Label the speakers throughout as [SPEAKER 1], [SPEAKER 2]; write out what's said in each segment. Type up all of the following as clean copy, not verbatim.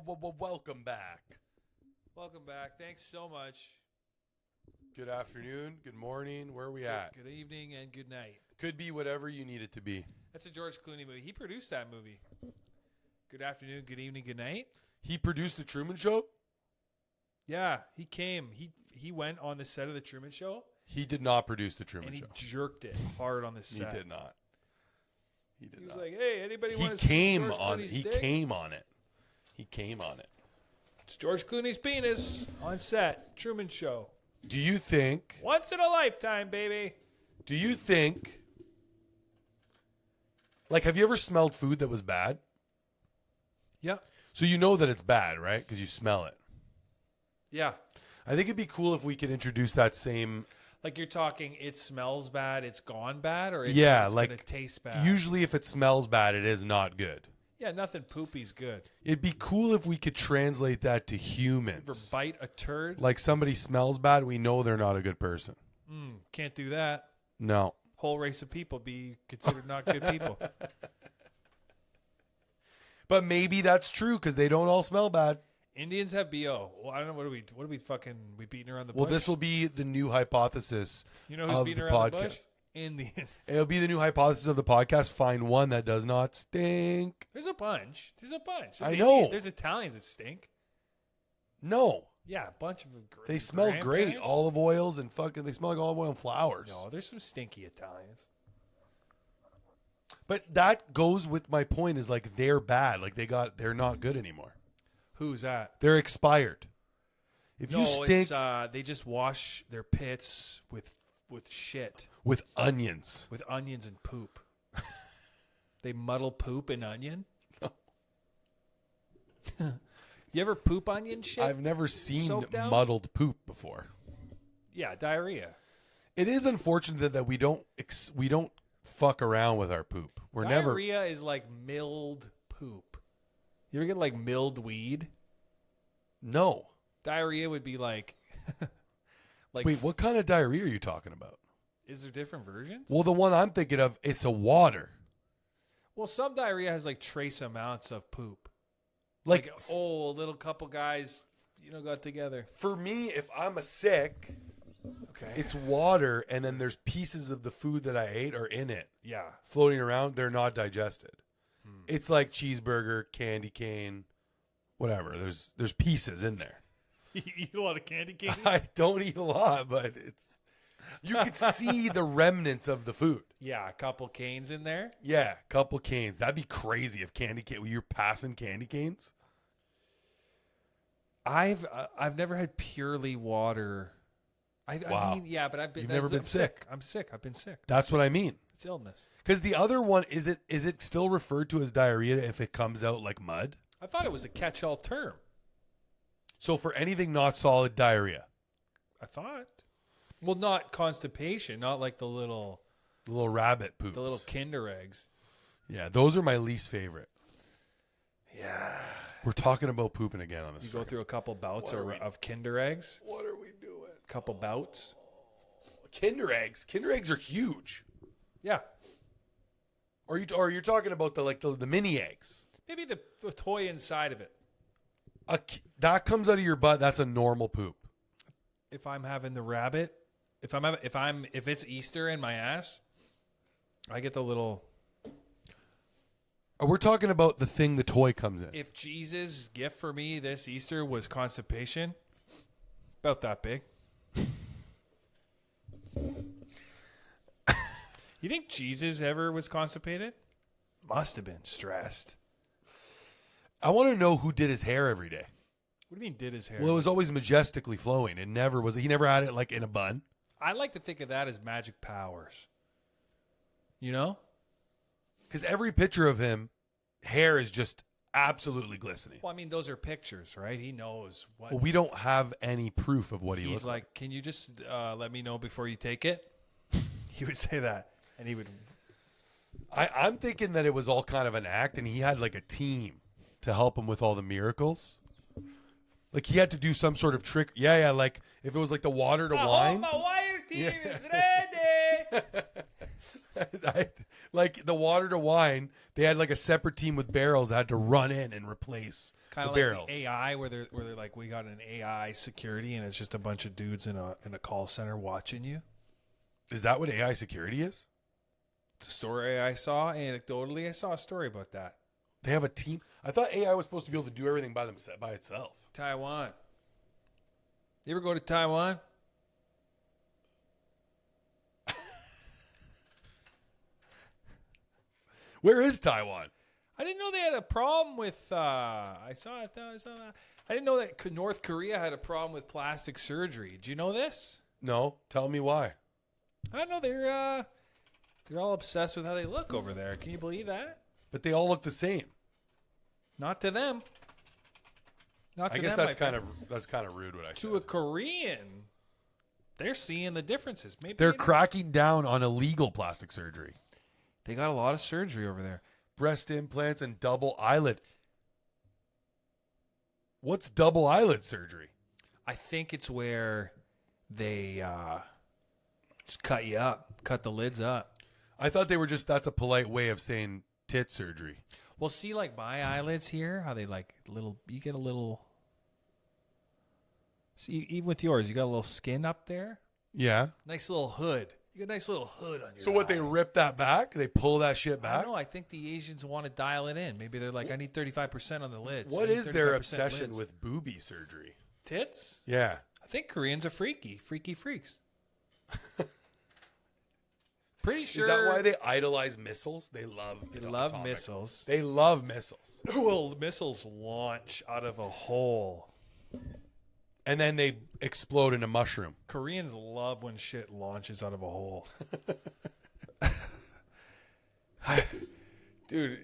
[SPEAKER 1] Welcome back.
[SPEAKER 2] Welcome back. Thanks so much.
[SPEAKER 1] Good afternoon, good morning. Where are we at?
[SPEAKER 2] Good evening and good night.
[SPEAKER 1] Could be whatever you need it to be.
[SPEAKER 2] That's a George Clooney movie. He produced that movie. Good afternoon, good evening, good night.
[SPEAKER 1] He produced The Truman Show?
[SPEAKER 2] Yeah, he came. He went on the set of The Truman Show.
[SPEAKER 1] He did not produce The Truman
[SPEAKER 2] And he
[SPEAKER 1] Show.
[SPEAKER 2] jerked it hard on the set.
[SPEAKER 1] He did not. He
[SPEAKER 2] was like, hey, anybody want to
[SPEAKER 1] He
[SPEAKER 2] see
[SPEAKER 1] came
[SPEAKER 2] George
[SPEAKER 1] on
[SPEAKER 2] Clooney's
[SPEAKER 1] He
[SPEAKER 2] dick?
[SPEAKER 1] came on it. He came on it.
[SPEAKER 2] It's George Clooney's penis on set. Truman Show.
[SPEAKER 1] Do you think...
[SPEAKER 2] Once in a lifetime, baby.
[SPEAKER 1] Do you think... Like, have you ever smelled food that was bad?
[SPEAKER 2] Yeah.
[SPEAKER 1] So you know that it's bad, right? Because you smell it.
[SPEAKER 2] Yeah.
[SPEAKER 1] I think it'd be cool if we could introduce that same...
[SPEAKER 2] Like you're talking, it smells bad, it's gone bad, or it's
[SPEAKER 1] like,
[SPEAKER 2] going to taste bad?
[SPEAKER 1] Usually if it smells bad, it is not good.
[SPEAKER 2] Yeah, nothing poopy's good.
[SPEAKER 1] It'd be cool if we could translate that to humans.
[SPEAKER 2] Ever bite a turd?
[SPEAKER 1] Like somebody smells bad, we know they're not a good person.
[SPEAKER 2] Can't do that.
[SPEAKER 1] No.
[SPEAKER 2] Whole race of people be considered not good people.
[SPEAKER 1] But maybe that's true because they don't all smell bad.
[SPEAKER 2] Indians have BO. Well, I don't know. What are we fucking beating around the bush?
[SPEAKER 1] Well, this will be the new hypothesis
[SPEAKER 2] You know who's
[SPEAKER 1] of
[SPEAKER 2] beating
[SPEAKER 1] the
[SPEAKER 2] around the
[SPEAKER 1] podcast.
[SPEAKER 2] bush? Indians.
[SPEAKER 1] It'll be the new hypothesis of the podcast. Find one that does not stink.
[SPEAKER 2] There's a bunch. There's
[SPEAKER 1] I know.
[SPEAKER 2] There's Italians that stink.
[SPEAKER 1] No.
[SPEAKER 2] Yeah, a bunch of
[SPEAKER 1] They smell great.
[SPEAKER 2] grandparents.
[SPEAKER 1] Olive oils and they smell like olive oil and flowers.
[SPEAKER 2] No, there's some stinky Italians.
[SPEAKER 1] But that goes with my point is like they're bad. Like they're not good anymore.
[SPEAKER 2] Who's that?
[SPEAKER 1] They're expired. If you stink
[SPEAKER 2] it's, they just wash their pits with shit,
[SPEAKER 1] with onions.
[SPEAKER 2] with onions and poop. They muddle poop and onion. You ever poop onion shit?
[SPEAKER 1] I've never seen
[SPEAKER 2] Soaked down?
[SPEAKER 1] muddled poop before.
[SPEAKER 2] Yeah, diarrhea.
[SPEAKER 1] It is unfortunate that we don't fuck around with our poop. We're never.
[SPEAKER 2] Diarrhea is like milled poop. You ever get like milled weed?
[SPEAKER 1] No.
[SPEAKER 2] Diarrhea would be like, like.
[SPEAKER 1] Wait, what kind of diarrhea are you talking about?
[SPEAKER 2] Is there different versions?
[SPEAKER 1] Well, the one I'm thinking of, it's a water.
[SPEAKER 2] Well, some diarrhea has like trace amounts of poop.
[SPEAKER 1] Like,
[SPEAKER 2] a little couple guys, got together.
[SPEAKER 1] for me, if I'm sick,
[SPEAKER 2] Okay.
[SPEAKER 1] it's water, and then there's pieces of the food that I ate are in it,
[SPEAKER 2] Yeah.
[SPEAKER 1] floating around. They're not digested. It's like cheeseburger, candy cane, whatever. There's pieces in there.
[SPEAKER 2] You eat a lot of candy canes?
[SPEAKER 1] I don't eat a lot, but you could see the remnants of the food.
[SPEAKER 2] Yeah, a couple canes in there.
[SPEAKER 1] Yeah, couple canes. That'd be crazy if you're passing candy canes.
[SPEAKER 2] I've never had purely water. I
[SPEAKER 1] Wow.
[SPEAKER 2] mean, yeah, but I've been.
[SPEAKER 1] You've never been
[SPEAKER 2] I'm
[SPEAKER 1] sick.
[SPEAKER 2] I'm sick. I've been sick.
[SPEAKER 1] That's what I mean.
[SPEAKER 2] It's illness.
[SPEAKER 1] Because the other one, is it still referred to as diarrhea if it comes out like mud?
[SPEAKER 2] I thought it was a catch-all term.
[SPEAKER 1] So for anything not solid, diarrhea.
[SPEAKER 2] I thought. Well, not constipation, not like the little
[SPEAKER 1] The little rabbit poops.
[SPEAKER 2] the little Kinder eggs.
[SPEAKER 1] Yeah, those are my least favorite.
[SPEAKER 2] Yeah.
[SPEAKER 1] We're talking about pooping again on this.
[SPEAKER 2] You go through a couple bouts
[SPEAKER 1] What are we-
[SPEAKER 2] of Kinder eggs.
[SPEAKER 1] What are we doing?
[SPEAKER 2] Couple bouts.
[SPEAKER 1] Kinder eggs. Kinder eggs are huge.
[SPEAKER 2] Yeah.
[SPEAKER 1] Or you're talking about the mini eggs.
[SPEAKER 2] Maybe the toy inside of it.
[SPEAKER 1] That comes out of your butt. That's a normal poop.
[SPEAKER 2] If I'm having the rabbit, if it's Easter in my ass, I get the little.
[SPEAKER 1] We're talking about the thing the toy comes in.
[SPEAKER 2] If Jesus' gift for me this Easter was constipation, about that big. You think Jesus ever was constipated? Must have been stressed.
[SPEAKER 1] I want to know who did his hair every day.
[SPEAKER 2] What do you mean did his hair?
[SPEAKER 1] Well, it was always majestically flowing. It never was. He never had it like in a bun.
[SPEAKER 2] I like to think of that as magic powers. You know?
[SPEAKER 1] Because every picture of him, hair is just absolutely glistening.
[SPEAKER 2] Well, I mean, those are pictures, right? He knows what.
[SPEAKER 1] Well, we don't have any proof of what he
[SPEAKER 2] He's
[SPEAKER 1] looks like.
[SPEAKER 2] can you just let me know before you take it? He would say that. And he would.
[SPEAKER 1] I'm thinking that it was all kind of an act, and he had like a team to help him with all the miracles. Like he had to do some sort of trick. Yeah. Like if it was like the water to wine.
[SPEAKER 2] My wire team is ready.
[SPEAKER 1] Like the water to wine, they had like a separate team with barrels that had to run in and replace
[SPEAKER 2] Kind
[SPEAKER 1] the
[SPEAKER 2] of like
[SPEAKER 1] barrels.
[SPEAKER 2] the AI where they're like, we got an AI security and it's just a bunch of dudes in a call center watching you.
[SPEAKER 1] Is that what AI security is?
[SPEAKER 2] It's a story I saw. Anecdotally, I saw a story about that.
[SPEAKER 1] They have a team. I thought AI was supposed to be able to do everything by itself.
[SPEAKER 2] Taiwan. You ever go to Taiwan?
[SPEAKER 1] Where is Taiwan?
[SPEAKER 2] I didn't know they had a problem with. I didn't know that North Korea had a problem with plastic surgery. Do you know this?
[SPEAKER 1] No, tell me why.
[SPEAKER 2] I don't know. They're all obsessed with how they look over there. Can you believe that?
[SPEAKER 1] But they all look the same.
[SPEAKER 2] Not to them. Not to
[SPEAKER 1] I guess
[SPEAKER 2] them,
[SPEAKER 1] that's
[SPEAKER 2] my
[SPEAKER 1] kind
[SPEAKER 2] friend.
[SPEAKER 1] of rude what I said.
[SPEAKER 2] To a Korean. They're seeing the differences. Maybe
[SPEAKER 1] They're
[SPEAKER 2] it is.
[SPEAKER 1] cracking down on illegal plastic surgery.
[SPEAKER 2] They got a lot of surgery over there.
[SPEAKER 1] Breast implants and double eyelid. What's double eyelid surgery?
[SPEAKER 2] I think it's where they just cut you up, cut the lids up.
[SPEAKER 1] I thought they were that's a polite way of saying tit surgery.
[SPEAKER 2] Well, see, like my eyelids here, how they like little. You get a little. See, even with yours, you got a little skin up there.
[SPEAKER 1] Yeah.
[SPEAKER 2] Nice little hood. You got a nice little hood on your.
[SPEAKER 1] So what,
[SPEAKER 2] eye.
[SPEAKER 1] they rip that back? They pull that shit
[SPEAKER 2] I
[SPEAKER 1] back?
[SPEAKER 2] don't know. I think the Asians want to dial it in. Maybe they're like, I need 35% on the lids.
[SPEAKER 1] What
[SPEAKER 2] I need
[SPEAKER 1] is their
[SPEAKER 2] 35%
[SPEAKER 1] obsession
[SPEAKER 2] lids.
[SPEAKER 1] with booby surgery?
[SPEAKER 2] Tits?
[SPEAKER 1] Yeah.
[SPEAKER 2] I think Koreans are freaky freaks. Pretty sure.
[SPEAKER 1] Is that why they idolize missiles? They love atomic.
[SPEAKER 2] Missiles.
[SPEAKER 1] They love missiles.
[SPEAKER 2] Well, missiles launch out of a hole.
[SPEAKER 1] And then they explode in a mushroom.
[SPEAKER 2] Koreans love when shit launches out of a hole. Dude,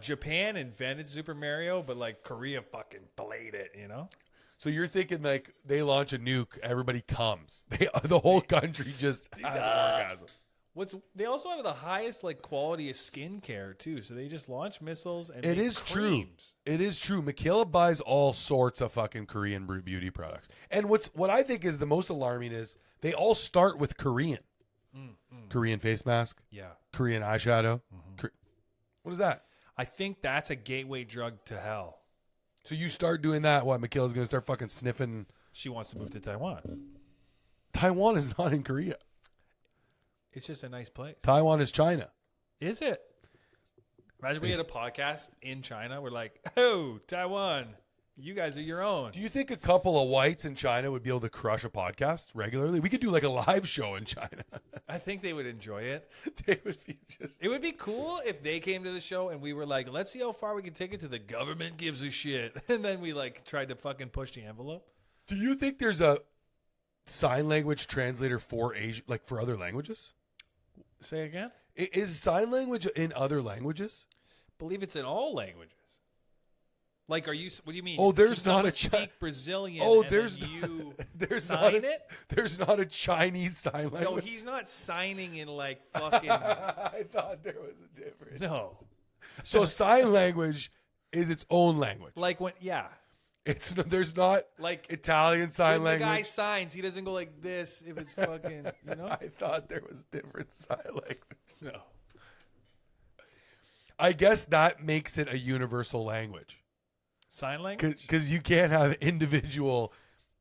[SPEAKER 2] Japan invented Super Mario, but like Korea fucking played it, you know?
[SPEAKER 1] So you're thinking like they launch a nuke, everybody comes. The whole country just has an orgasm.
[SPEAKER 2] They also have the highest like quality of skincare too. So they just launch missiles and
[SPEAKER 1] It
[SPEAKER 2] make
[SPEAKER 1] is
[SPEAKER 2] creams.
[SPEAKER 1] true. It is true. Michaela buys all sorts of fucking Korean beauty products. And what I think is the most alarming is they all start with Korean. Korean face mask,
[SPEAKER 2] Yeah.
[SPEAKER 1] Korean eyeshadow. What is that?
[SPEAKER 2] I think that's a gateway drug to hell.
[SPEAKER 1] So you start doing that, what, Michaela's going to start fucking sniffing.
[SPEAKER 2] She wants to move to Taiwan.
[SPEAKER 1] Taiwan is not in Korea.
[SPEAKER 2] It's just a nice place.
[SPEAKER 1] Taiwan is China.
[SPEAKER 2] Is it? Imagine we had a podcast in China. We're like, oh, Taiwan, you guys are your own.
[SPEAKER 1] Do you think a couple of whites in China would be able to crush a podcast regularly? We could do like a live show in China.
[SPEAKER 2] I think they would enjoy it.
[SPEAKER 1] They would be just.
[SPEAKER 2] It would be cool if they came to the show and we were like, let's see how far we can take it to the government gives a shit. And then we like tried to fucking push the envelope.
[SPEAKER 1] Do you think there's a sign language translator for Asia, like for other languages?
[SPEAKER 2] Say again?
[SPEAKER 1] Is sign language in other languages?
[SPEAKER 2] Believe it's in all languages. Like, what do you mean?
[SPEAKER 1] Oh, there's
[SPEAKER 2] Can
[SPEAKER 1] not a
[SPEAKER 2] someone speak Brazilian.
[SPEAKER 1] Oh,
[SPEAKER 2] and
[SPEAKER 1] there's
[SPEAKER 2] then you
[SPEAKER 1] there's
[SPEAKER 2] sign
[SPEAKER 1] not
[SPEAKER 2] it.
[SPEAKER 1] There's not a Chinese sign language.
[SPEAKER 2] No, he's not signing in like fucking.
[SPEAKER 1] I thought there was a difference.
[SPEAKER 2] No,
[SPEAKER 1] So sign language is its own language.
[SPEAKER 2] like when
[SPEAKER 1] There's not
[SPEAKER 2] like
[SPEAKER 1] Italian sign
[SPEAKER 2] when the guy
[SPEAKER 1] language.
[SPEAKER 2] signs, he doesn't go like this if it's fucking, you know.
[SPEAKER 1] I thought there was different sign language.
[SPEAKER 2] No,
[SPEAKER 1] I guess that makes it a universal language
[SPEAKER 2] sign language.
[SPEAKER 1] because you can't have individual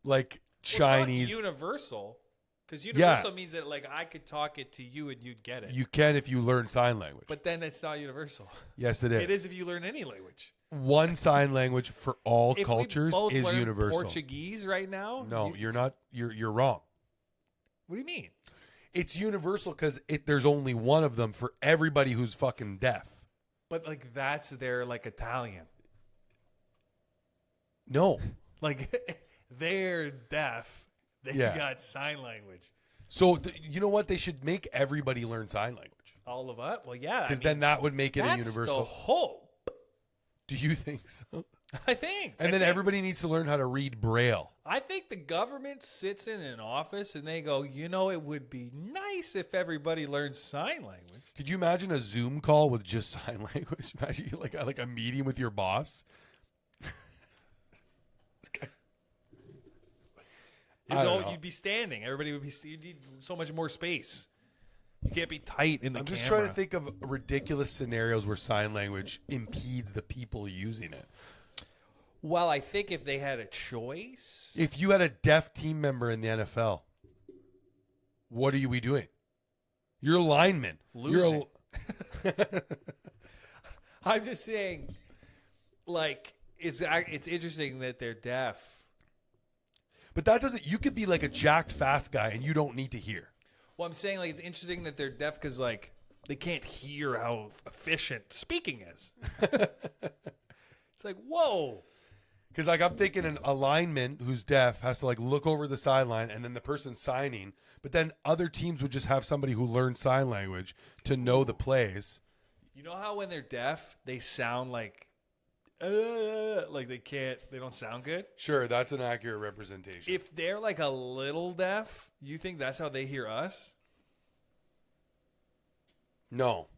[SPEAKER 1] like Chinese.
[SPEAKER 2] Well, it's not universal, because universal means that like I could talk it to you and you'd get it.
[SPEAKER 1] You can if you learn sign language.
[SPEAKER 2] But then it's not universal.
[SPEAKER 1] Yes, it is.
[SPEAKER 2] It is if you learn any language.
[SPEAKER 1] One sign language for all
[SPEAKER 2] If
[SPEAKER 1] cultures
[SPEAKER 2] we both
[SPEAKER 1] is
[SPEAKER 2] learn
[SPEAKER 1] universal.
[SPEAKER 2] Portuguese right now?
[SPEAKER 1] No, you're not. You're wrong.
[SPEAKER 2] What do you mean?
[SPEAKER 1] It's universal because there's only one of them for everybody who's fucking deaf.
[SPEAKER 2] But like that's their like Italian.
[SPEAKER 1] No.
[SPEAKER 2] Like they're deaf. They
[SPEAKER 1] Yeah.
[SPEAKER 2] got sign language.
[SPEAKER 1] So you know what? They should make everybody learn sign language
[SPEAKER 2] All of us? Well, yeah.
[SPEAKER 1] because then that would make it a
[SPEAKER 2] that's
[SPEAKER 1] universal.
[SPEAKER 2] the hope.
[SPEAKER 1] Do you think so?
[SPEAKER 2] I think.
[SPEAKER 1] And then everybody needs to learn how to read Braille.
[SPEAKER 2] I think the government sits in an office and they go, you know, it would be nice if everybody learned sign language.
[SPEAKER 1] Could you imagine a Zoom call with just sign language? Imagine you like a meeting with your boss. I don't know.
[SPEAKER 2] You'd be standing. Everybody would be. You'd need so much more space. You can't be tight in the
[SPEAKER 1] I'm
[SPEAKER 2] camera.
[SPEAKER 1] just trying to think of ridiculous scenarios where sign language impedes the people using it.
[SPEAKER 2] Well, I think if they had a choice.
[SPEAKER 1] If you had a deaf team member in the NFL, what are we doing? You're a lineman.
[SPEAKER 2] Losing. I'm just saying, like, it's interesting that they're deaf.
[SPEAKER 1] But that doesn't. You could be like a jacked fast guy and you don't need to hear.
[SPEAKER 2] Well, I'm saying, like, it's interesting that they're deaf because, like, they can't hear how efficient speaking is. It's like, whoa.
[SPEAKER 1] Because, like, I'm thinking a lineman who's deaf has to, like, look over the sideline and then the person signing. But then other teams would just have somebody who learns sign language to know the plays.
[SPEAKER 2] You know how when they're deaf, they sound like they don't sound good?
[SPEAKER 1] Sure, that's an accurate representation.
[SPEAKER 2] If they're like a little deaf, you think that's how they hear us?
[SPEAKER 1] No.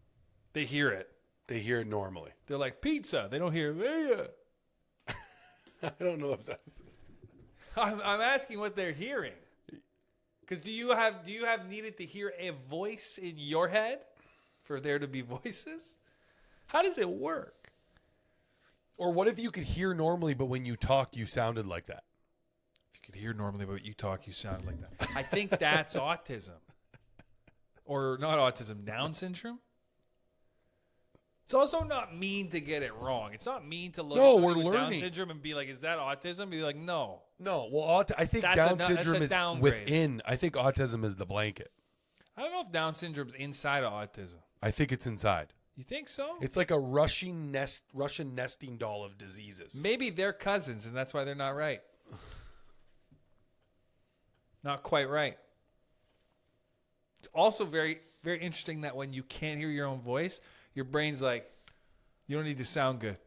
[SPEAKER 2] They hear it.
[SPEAKER 1] They hear it normally.
[SPEAKER 2] They're like pizza. They don't hear
[SPEAKER 1] I don't know if that's...
[SPEAKER 2] I'm asking what they're hearing. Because do you have needed to hear a voice in your head for there to be voices? How does it work?
[SPEAKER 1] Or what if you could hear normally, but when you talked, you sounded like that?
[SPEAKER 2] If you could hear normally, but you talk, you sound like that. I think that's autism. Or not autism, Down syndrome. It's also not mean to get it wrong. It's not mean to look at somebody with Down syndrome and be like, is that autism? Be like, no.
[SPEAKER 1] No. Well, I think Down syndrome is within. I think autism is the blanket.
[SPEAKER 2] I don't know if Down syndrome's inside of autism.
[SPEAKER 1] I think it's inside.
[SPEAKER 2] You think so?
[SPEAKER 1] It's like a Russian nesting doll of diseases.
[SPEAKER 2] Maybe they're cousins, and that's why they're not right. Not quite right. It's also very, very interesting that when you can't hear your own voice, your brain's like, you don't need to sound good.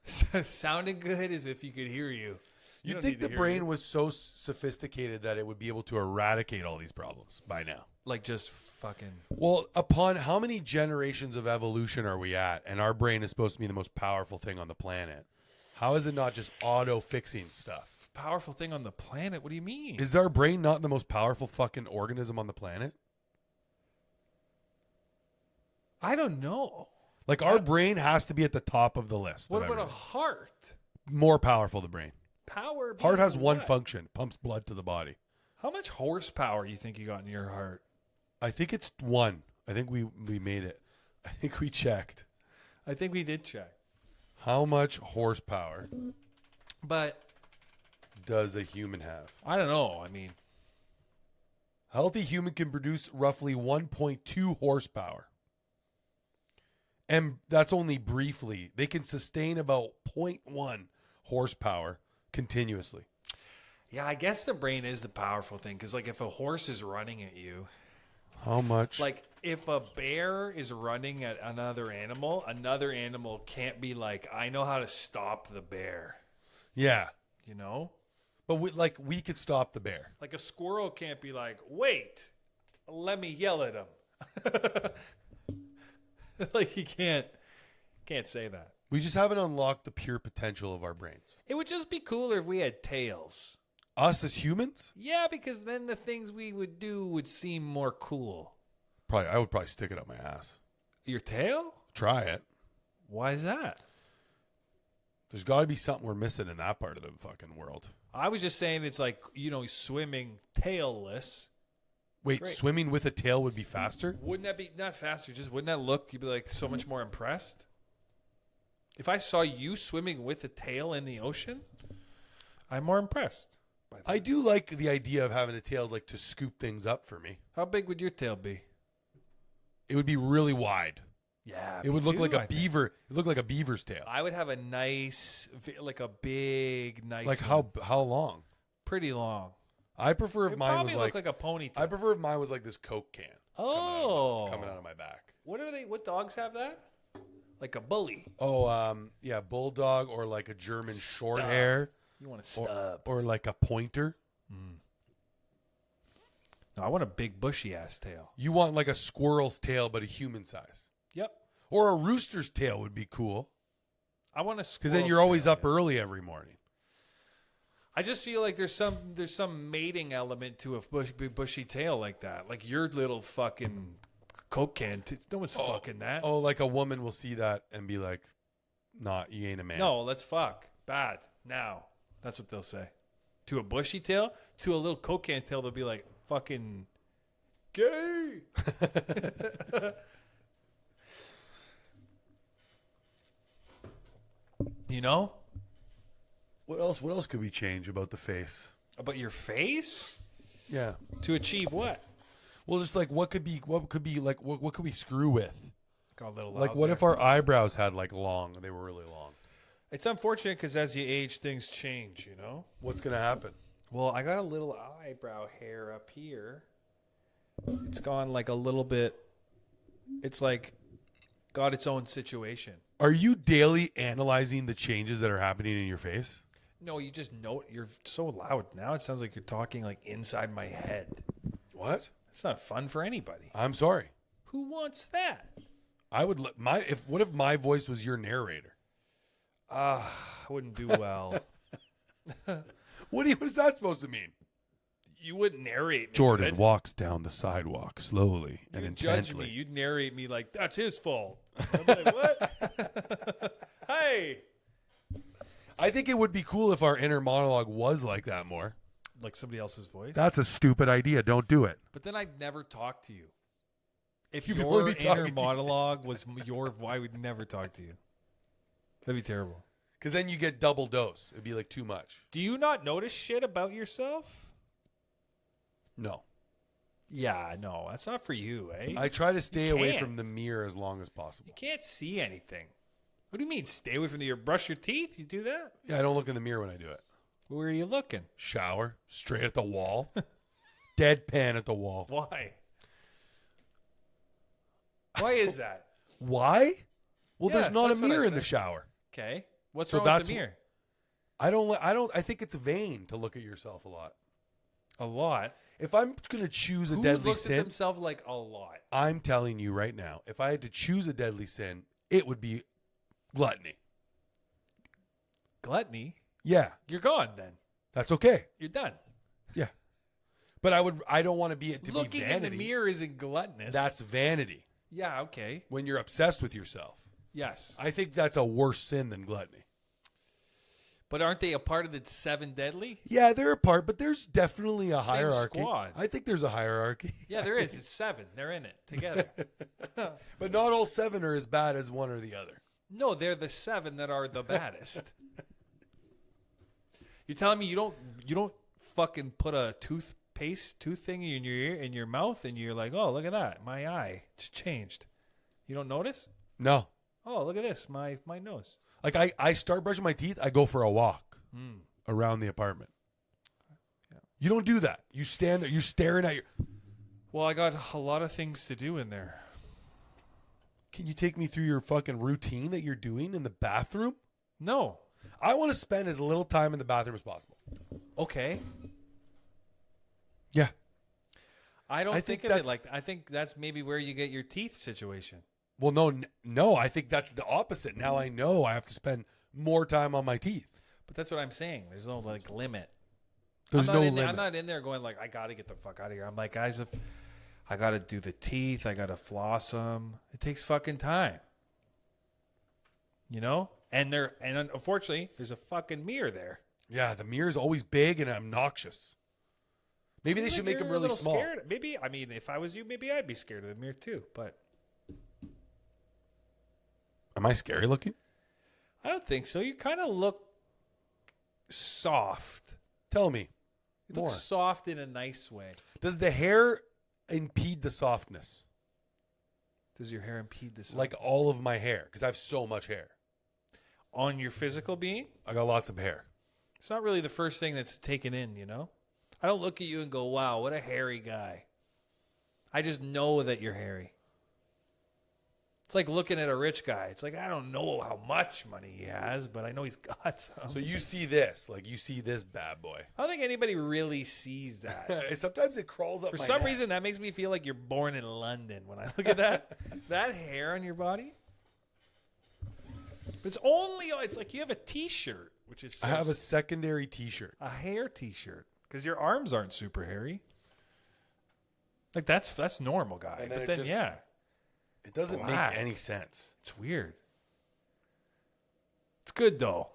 [SPEAKER 2] Sounding good is if you could hear you.
[SPEAKER 1] You'd think the brain was so sophisticated that it would be able to eradicate all these problems by now.
[SPEAKER 2] Like just fucking...
[SPEAKER 1] Well, upon how many generations of evolution are we at? And our brain is supposed to be the most powerful thing on the planet. How is it not just auto-fixing stuff?
[SPEAKER 2] Powerful thing on the planet? What do you mean?
[SPEAKER 1] Is our brain not the most powerful fucking organism on the planet?
[SPEAKER 2] I don't know.
[SPEAKER 1] Like, our brain has to be at the top of the list.
[SPEAKER 2] What about a heart?
[SPEAKER 1] More powerful, the brain.
[SPEAKER 2] Power?
[SPEAKER 1] Heart has one function, pumps blood to the body.
[SPEAKER 2] How much horsepower you think you got in your heart?
[SPEAKER 1] I think it's one. I think we made it. I think we checked.
[SPEAKER 2] I think we did check.
[SPEAKER 1] How much horsepower
[SPEAKER 2] But
[SPEAKER 1] does a human have?
[SPEAKER 2] I don't know. I mean,
[SPEAKER 1] A healthy human can produce roughly 1.2 horsepower. And that's only briefly. They can sustain about 0.1 horsepower continuously.
[SPEAKER 2] yeah, I guess the brain is the powerful thing. Because, like, if a horse is running at you,
[SPEAKER 1] How much?
[SPEAKER 2] like, if a bear is running at another animal can't be like, I know how to stop the bear.
[SPEAKER 1] Yeah.
[SPEAKER 2] You know?
[SPEAKER 1] But we could stop the bear.
[SPEAKER 2] Like, a squirrel can't be like, wait, let me yell at him. Like, he can't say that.
[SPEAKER 1] We just haven't unlocked the pure potential of our brains.
[SPEAKER 2] It would just be cooler if we had tails.
[SPEAKER 1] Us as humans?
[SPEAKER 2] Yeah, because then the things we would do would seem more cool.
[SPEAKER 1] I would probably stick it up my ass.
[SPEAKER 2] Your tail?
[SPEAKER 1] Try it.
[SPEAKER 2] Why is that?
[SPEAKER 1] There's got to be something we're missing in that part of the fucking world.
[SPEAKER 2] I was just saying it's like, swimming tailless.
[SPEAKER 1] Wait,
[SPEAKER 2] Great.
[SPEAKER 1] Swimming with a tail would be faster?
[SPEAKER 2] Wouldn't that be, not faster, just wouldn't that look, you'd be like so much more impressed? If I saw you swimming with a tail in the ocean, I'm more impressed.
[SPEAKER 1] I do like the idea of having a tail like to scoop things up for me.
[SPEAKER 2] How big would your tail be?
[SPEAKER 1] It would be really wide.
[SPEAKER 2] Yeah,
[SPEAKER 1] It would look like a beaver. It looked like a beaver's tail.
[SPEAKER 2] I would have a nice, like a big, nice.
[SPEAKER 1] Like
[SPEAKER 2] one.
[SPEAKER 1] how long?
[SPEAKER 2] Pretty long.
[SPEAKER 1] I prefer if
[SPEAKER 2] It
[SPEAKER 1] mine
[SPEAKER 2] probably
[SPEAKER 1] was
[SPEAKER 2] look like a ponytail.
[SPEAKER 1] I prefer if mine was like this Coke can. Coming out of my back.
[SPEAKER 2] What are they? What dogs have that? Like a bully.
[SPEAKER 1] Oh, yeah, bulldog or like a German short hair.
[SPEAKER 2] You want a stub.
[SPEAKER 1] Or like a pointer.
[SPEAKER 2] No, I want a big bushy ass tail.
[SPEAKER 1] You want like a squirrel's tail, but a human size.
[SPEAKER 2] Yep.
[SPEAKER 1] Or a rooster's tail would be cool.
[SPEAKER 2] I want a
[SPEAKER 1] Because then you're always up early every morning.
[SPEAKER 2] I just feel like there's some mating element to a bushy tail like that. Like your little fucking Coke can. No one's fucking that.
[SPEAKER 1] Oh, like a woman will see that and be like, "Nah, you ain't a man."
[SPEAKER 2] No, let's fuck. Bad. Now. That's what they'll say. To a bushy tail, to a little Coke can tail, they'll be like, fucking gay. You know?
[SPEAKER 1] What else could we change about the face?
[SPEAKER 2] About your face?
[SPEAKER 1] Yeah.
[SPEAKER 2] To achieve what?
[SPEAKER 1] Well, just like what could be like what could we screw with?
[SPEAKER 2] Got a little
[SPEAKER 1] Like
[SPEAKER 2] out
[SPEAKER 1] what
[SPEAKER 2] there.
[SPEAKER 1] if our eyebrows had like they were really long?
[SPEAKER 2] It's unfortunate because as you age, things change, you know?
[SPEAKER 1] What's gonna happen?
[SPEAKER 2] Well, I got a little eyebrow hair up here. It's gone like a little bit. It's like got its own situation.
[SPEAKER 1] Are you daily analyzing the changes that are happening in your face?
[SPEAKER 2] No, you just know you're so loud now. It sounds like you're talking like inside my head.
[SPEAKER 1] What?
[SPEAKER 2] It's not fun for anybody.
[SPEAKER 1] I'm sorry.
[SPEAKER 2] Who wants that?
[SPEAKER 1] I would what if my voice was your narrator?
[SPEAKER 2] I wouldn't do well.
[SPEAKER 1] What is that supposed to mean?
[SPEAKER 2] You wouldn't narrate me.
[SPEAKER 1] Jordan
[SPEAKER 2] good.
[SPEAKER 1] walks down the sidewalk slowly and
[SPEAKER 2] You'd judge
[SPEAKER 1] intently.
[SPEAKER 2] me. You'd narrate me like, that's his fault. I'm like, what? Hey.
[SPEAKER 1] I think it would be cool if our inner monologue was like that more.
[SPEAKER 2] Like somebody else's voice?
[SPEAKER 1] That's a stupid idea. Don't do it.
[SPEAKER 2] But then I'd never talk to you. If
[SPEAKER 1] You'd
[SPEAKER 2] your
[SPEAKER 1] only be talking
[SPEAKER 2] inner
[SPEAKER 1] to
[SPEAKER 2] monologue was I would never talk to you. That'd be terrible.
[SPEAKER 1] Because then you get double dose. It'd be like too much.
[SPEAKER 2] Do you not notice shit about yourself?
[SPEAKER 1] No.
[SPEAKER 2] Yeah, no, that's not for you, eh?
[SPEAKER 1] I try to stay away
[SPEAKER 2] can't.
[SPEAKER 1] from the mirror as long as possible.
[SPEAKER 2] You can't see anything. What do you mean, stay away from the mirror? Brush your teeth? You do that?
[SPEAKER 1] Yeah, I don't look in the mirror when I do it.
[SPEAKER 2] Where are you looking?
[SPEAKER 1] Shower, straight at the wall. Deadpan at the wall.
[SPEAKER 2] Why? Why is that?
[SPEAKER 1] Why? Well,
[SPEAKER 2] Yeah,
[SPEAKER 1] there's not a
[SPEAKER 2] that's what I
[SPEAKER 1] mirror in the
[SPEAKER 2] said.
[SPEAKER 1] shower.
[SPEAKER 2] Okay. What's
[SPEAKER 1] So
[SPEAKER 2] wrong with
[SPEAKER 1] that's
[SPEAKER 2] the mirror?
[SPEAKER 1] I think it's vain to look at yourself a lot.
[SPEAKER 2] A lot.
[SPEAKER 1] If I'm going to choose a
[SPEAKER 2] Who
[SPEAKER 1] deadly
[SPEAKER 2] looks at
[SPEAKER 1] sin,
[SPEAKER 2] themselves like a lot?
[SPEAKER 1] I'm telling you right now, if I had to choose a deadly sin, it would be gluttony.
[SPEAKER 2] Gluttony?
[SPEAKER 1] Yeah,
[SPEAKER 2] You're gone then.
[SPEAKER 1] that's okay.
[SPEAKER 2] You're done.
[SPEAKER 1] Yeah. But I don't want to be
[SPEAKER 2] Looking
[SPEAKER 1] be
[SPEAKER 2] in
[SPEAKER 1] vanity.
[SPEAKER 2] the mirror isn't gluttonous.
[SPEAKER 1] That's vanity.
[SPEAKER 2] Yeah, okay.
[SPEAKER 1] When you're obsessed with yourself.
[SPEAKER 2] Yes.
[SPEAKER 1] I think that's a worse sin than gluttony.
[SPEAKER 2] But aren't they a part of the 7 deadly?
[SPEAKER 1] Yeah, they're a part, but there's definitely a
[SPEAKER 2] Same
[SPEAKER 1] hierarchy.
[SPEAKER 2] squad.
[SPEAKER 1] I think there's a hierarchy.
[SPEAKER 2] Yeah, there is. It's 7. They're in it together.
[SPEAKER 1] But not all 7 are as bad as one or the other.
[SPEAKER 2] No, they're the 7 that are the baddest. You're telling me you don't fucking put a tooth thing in your ear, in your mouth, and you're like, oh, look at that, my eye just changed. You don't notice?
[SPEAKER 1] No.
[SPEAKER 2] Oh, look at this, my nose.
[SPEAKER 1] Like I start brushing my teeth, I go for a walk around the apartment.
[SPEAKER 2] Yeah.
[SPEAKER 1] You don't do that. You stand there, you're staring at your.
[SPEAKER 2] Well, I got a lot of things to do in there.
[SPEAKER 1] Can you take me through your fucking routine that you're doing in the bathroom?
[SPEAKER 2] No.
[SPEAKER 1] I want to spend as little time in the bathroom as possible.
[SPEAKER 2] Okay.
[SPEAKER 1] Yeah.
[SPEAKER 2] I don't
[SPEAKER 1] I
[SPEAKER 2] think
[SPEAKER 1] think
[SPEAKER 2] of it
[SPEAKER 1] that's-
[SPEAKER 2] like I think that's maybe where you get your teeth situation.
[SPEAKER 1] Well, no. I think that's the opposite. Now I know I have to spend more time on my teeth.
[SPEAKER 2] But that's what I'm saying. There's no like limit.
[SPEAKER 1] There's
[SPEAKER 2] I'm
[SPEAKER 1] no
[SPEAKER 2] not in
[SPEAKER 1] limit.
[SPEAKER 2] There, I'm not in there going like I got to get the fuck out of here. I'm like, guys, if I got to do the teeth, I got to floss them. It takes fucking time. You know? And unfortunately, there's a fucking mirror there.
[SPEAKER 1] Yeah, the mirror's always big and obnoxious. Maybe they
[SPEAKER 2] Seems
[SPEAKER 1] should
[SPEAKER 2] like
[SPEAKER 1] make them
[SPEAKER 2] you're a
[SPEAKER 1] really
[SPEAKER 2] little
[SPEAKER 1] small.
[SPEAKER 2] Scared. Maybe, I mean, if I was you, maybe I'd be scared of the mirror too. But
[SPEAKER 1] Am I scary looking?
[SPEAKER 2] I don't think so. You kind of look soft.
[SPEAKER 1] Tell me
[SPEAKER 2] You
[SPEAKER 1] more.
[SPEAKER 2] look soft in a nice way.
[SPEAKER 1] Does the hair impede the softness?
[SPEAKER 2] Does your hair impede this?
[SPEAKER 1] Like all of my hair, because I have so much hair.
[SPEAKER 2] On your physical being?
[SPEAKER 1] I got lots of hair.
[SPEAKER 2] It's not really the first thing that's taken in, you know? I don't look at you and go, wow, what a hairy guy. I just know that you're hairy. It's like looking at a rich guy. It's like, I don't know how much money he has, but I know he's got some.
[SPEAKER 1] So you see this, like you see this bad boy.
[SPEAKER 2] I don't think anybody really sees that.
[SPEAKER 1] Sometimes it crawls up
[SPEAKER 2] For
[SPEAKER 1] my
[SPEAKER 2] some
[SPEAKER 1] neck.
[SPEAKER 2] reason, that makes me feel like you're born in London when I look at that. That hair on your body. But it's like you have a t-shirt. which is
[SPEAKER 1] I have a secondary T-shirt.
[SPEAKER 2] a hair T-shirt because your arms aren't super hairy. Like that's normal, guy.
[SPEAKER 1] And then
[SPEAKER 2] but
[SPEAKER 1] it
[SPEAKER 2] then
[SPEAKER 1] just-
[SPEAKER 2] yeah,
[SPEAKER 1] It doesn't
[SPEAKER 2] Black.
[SPEAKER 1] make any sense.
[SPEAKER 2] it's weird. It's good though.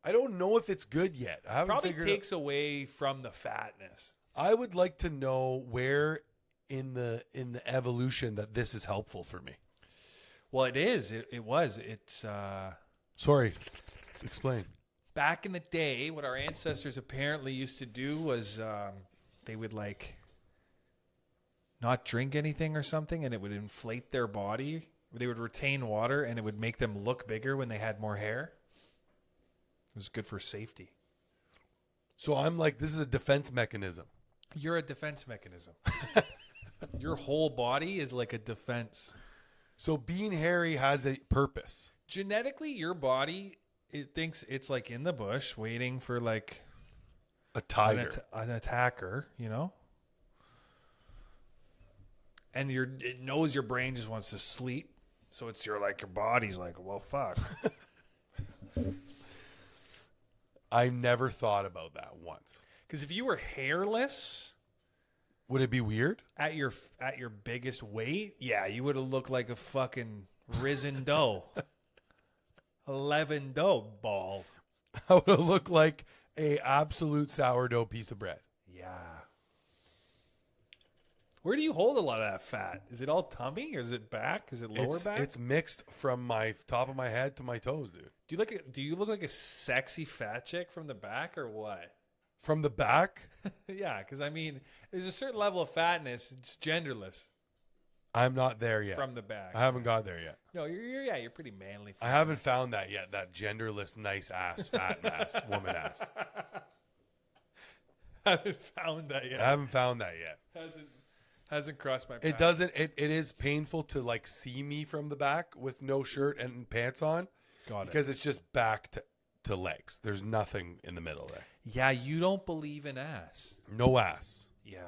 [SPEAKER 1] I don't know if it's good yet. I haven't
[SPEAKER 2] Probably
[SPEAKER 1] figured
[SPEAKER 2] takes away from the fatness.
[SPEAKER 1] I would like to know where in the evolution that this is helpful for me.
[SPEAKER 2] Well, it is. It was. It's
[SPEAKER 1] Sorry. Explain.
[SPEAKER 2] back in the day. What our ancestors apparently used to do was they would like not drink anything or something, and it would inflate their body. They would retain water, and it would make them look bigger when they had more hair. It was good for safety.
[SPEAKER 1] So I'm like, this is a defense mechanism.
[SPEAKER 2] You're a defense mechanism. Your whole body is like a defense.
[SPEAKER 1] So being hairy has a purpose.
[SPEAKER 2] Genetically, your body it thinks it's like in the bush waiting for like
[SPEAKER 1] A tiger.
[SPEAKER 2] an attacker, you know? And it knows your brain just wants to sleep. So it's your body's like, well, fuck.
[SPEAKER 1] I never thought about that once.
[SPEAKER 2] Because if you were hairless
[SPEAKER 1] Would it be weird?
[SPEAKER 2] at your biggest weight, yeah, you would have looked like a fucking risen dough. 11 dough ball.
[SPEAKER 1] I would have looked like a absolute sourdough piece of bread.
[SPEAKER 2] Yeah. Where do you hold a lot of that fat? Is it all tummy or is it back? Is it lower back?
[SPEAKER 1] It's mixed from my top of my head to my toes, dude.
[SPEAKER 2] Do you look like a sexy fat chick from the back or what?
[SPEAKER 1] From the back,
[SPEAKER 2] Yeah, because I mean, there's a certain level of fatness. It's genderless
[SPEAKER 1] I'm not there yet.
[SPEAKER 2] from the back.
[SPEAKER 1] I haven't got there yet.
[SPEAKER 2] No, you're pretty manly.
[SPEAKER 1] I haven't found that yet. That genderless, nice ass, fat ass, woman ass.
[SPEAKER 2] Haven't found that
[SPEAKER 1] I
[SPEAKER 2] yet.
[SPEAKER 1] haven't found that yet.
[SPEAKER 2] Hasn't crossed my path.
[SPEAKER 1] It doesn't. It is painful to like see me from the back with no shirt and pants on
[SPEAKER 2] Got it.
[SPEAKER 1] because it's just back to legs. There's nothing in the middle there.
[SPEAKER 2] Yeah, you don't believe in ass.
[SPEAKER 1] No ass.
[SPEAKER 2] Yeah.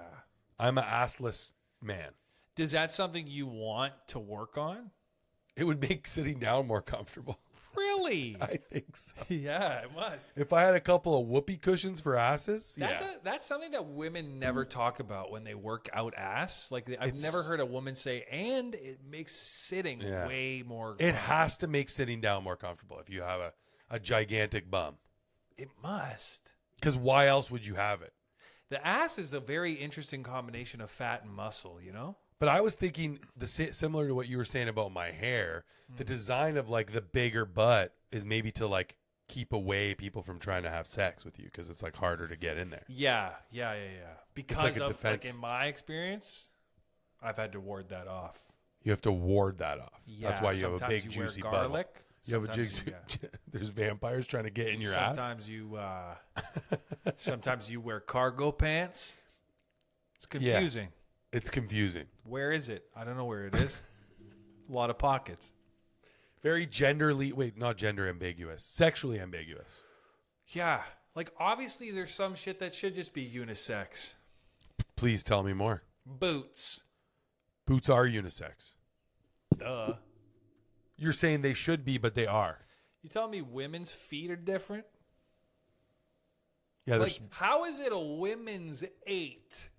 [SPEAKER 1] I'm an assless man.
[SPEAKER 2] Is that something you want to work on?
[SPEAKER 1] It would make sitting down more comfortable.
[SPEAKER 2] Really?
[SPEAKER 1] I think so.
[SPEAKER 2] Yeah, it must.
[SPEAKER 1] If I had a couple of whoopee cushions for asses,
[SPEAKER 2] That's something that women never talk about when they work out ass. Like I've
[SPEAKER 1] It's-
[SPEAKER 2] never heard a woman say, and it makes sitting
[SPEAKER 1] Yeah.
[SPEAKER 2] way more.
[SPEAKER 1] It has to make sitting down more comfortable if you have a gigantic bum.
[SPEAKER 2] It must.
[SPEAKER 1] Because why else would you have it?
[SPEAKER 2] The ass is a very interesting combination of fat and muscle. You know.
[SPEAKER 1] But I was thinking similar to what you were saying about my hair. The design of like the bigger butt is maybe to like keep away people from trying to have sex with you because it's like harder to get in there.
[SPEAKER 2] Yeah. Because
[SPEAKER 1] like a
[SPEAKER 2] of
[SPEAKER 1] defense.
[SPEAKER 2] in my experience, I've had to ward that off.
[SPEAKER 1] You have to ward that off.
[SPEAKER 2] Yeah,
[SPEAKER 1] That's why you have a
[SPEAKER 2] sometimes
[SPEAKER 1] big
[SPEAKER 2] you wear
[SPEAKER 1] juicy
[SPEAKER 2] garlic.
[SPEAKER 1] butt. You have a
[SPEAKER 2] Sometimes
[SPEAKER 1] juicy. There's vampires trying to get in your ass.
[SPEAKER 2] Sometimes you wear cargo pants. It's confusing.
[SPEAKER 1] It's confusing.
[SPEAKER 2] Where is it? I don't know where it is. A lot of pockets.
[SPEAKER 1] Very not gender ambiguous, sexually ambiguous.
[SPEAKER 2] Yeah. Like, obviously, there's some shit that should just be unisex.
[SPEAKER 1] Please tell me more.
[SPEAKER 2] Boots.
[SPEAKER 1] Boots are unisex.
[SPEAKER 2] Duh.
[SPEAKER 1] You're saying they should be, but they are.
[SPEAKER 2] You telling me women's feet are different?
[SPEAKER 1] Yeah,
[SPEAKER 2] Like, how is it a women's 8?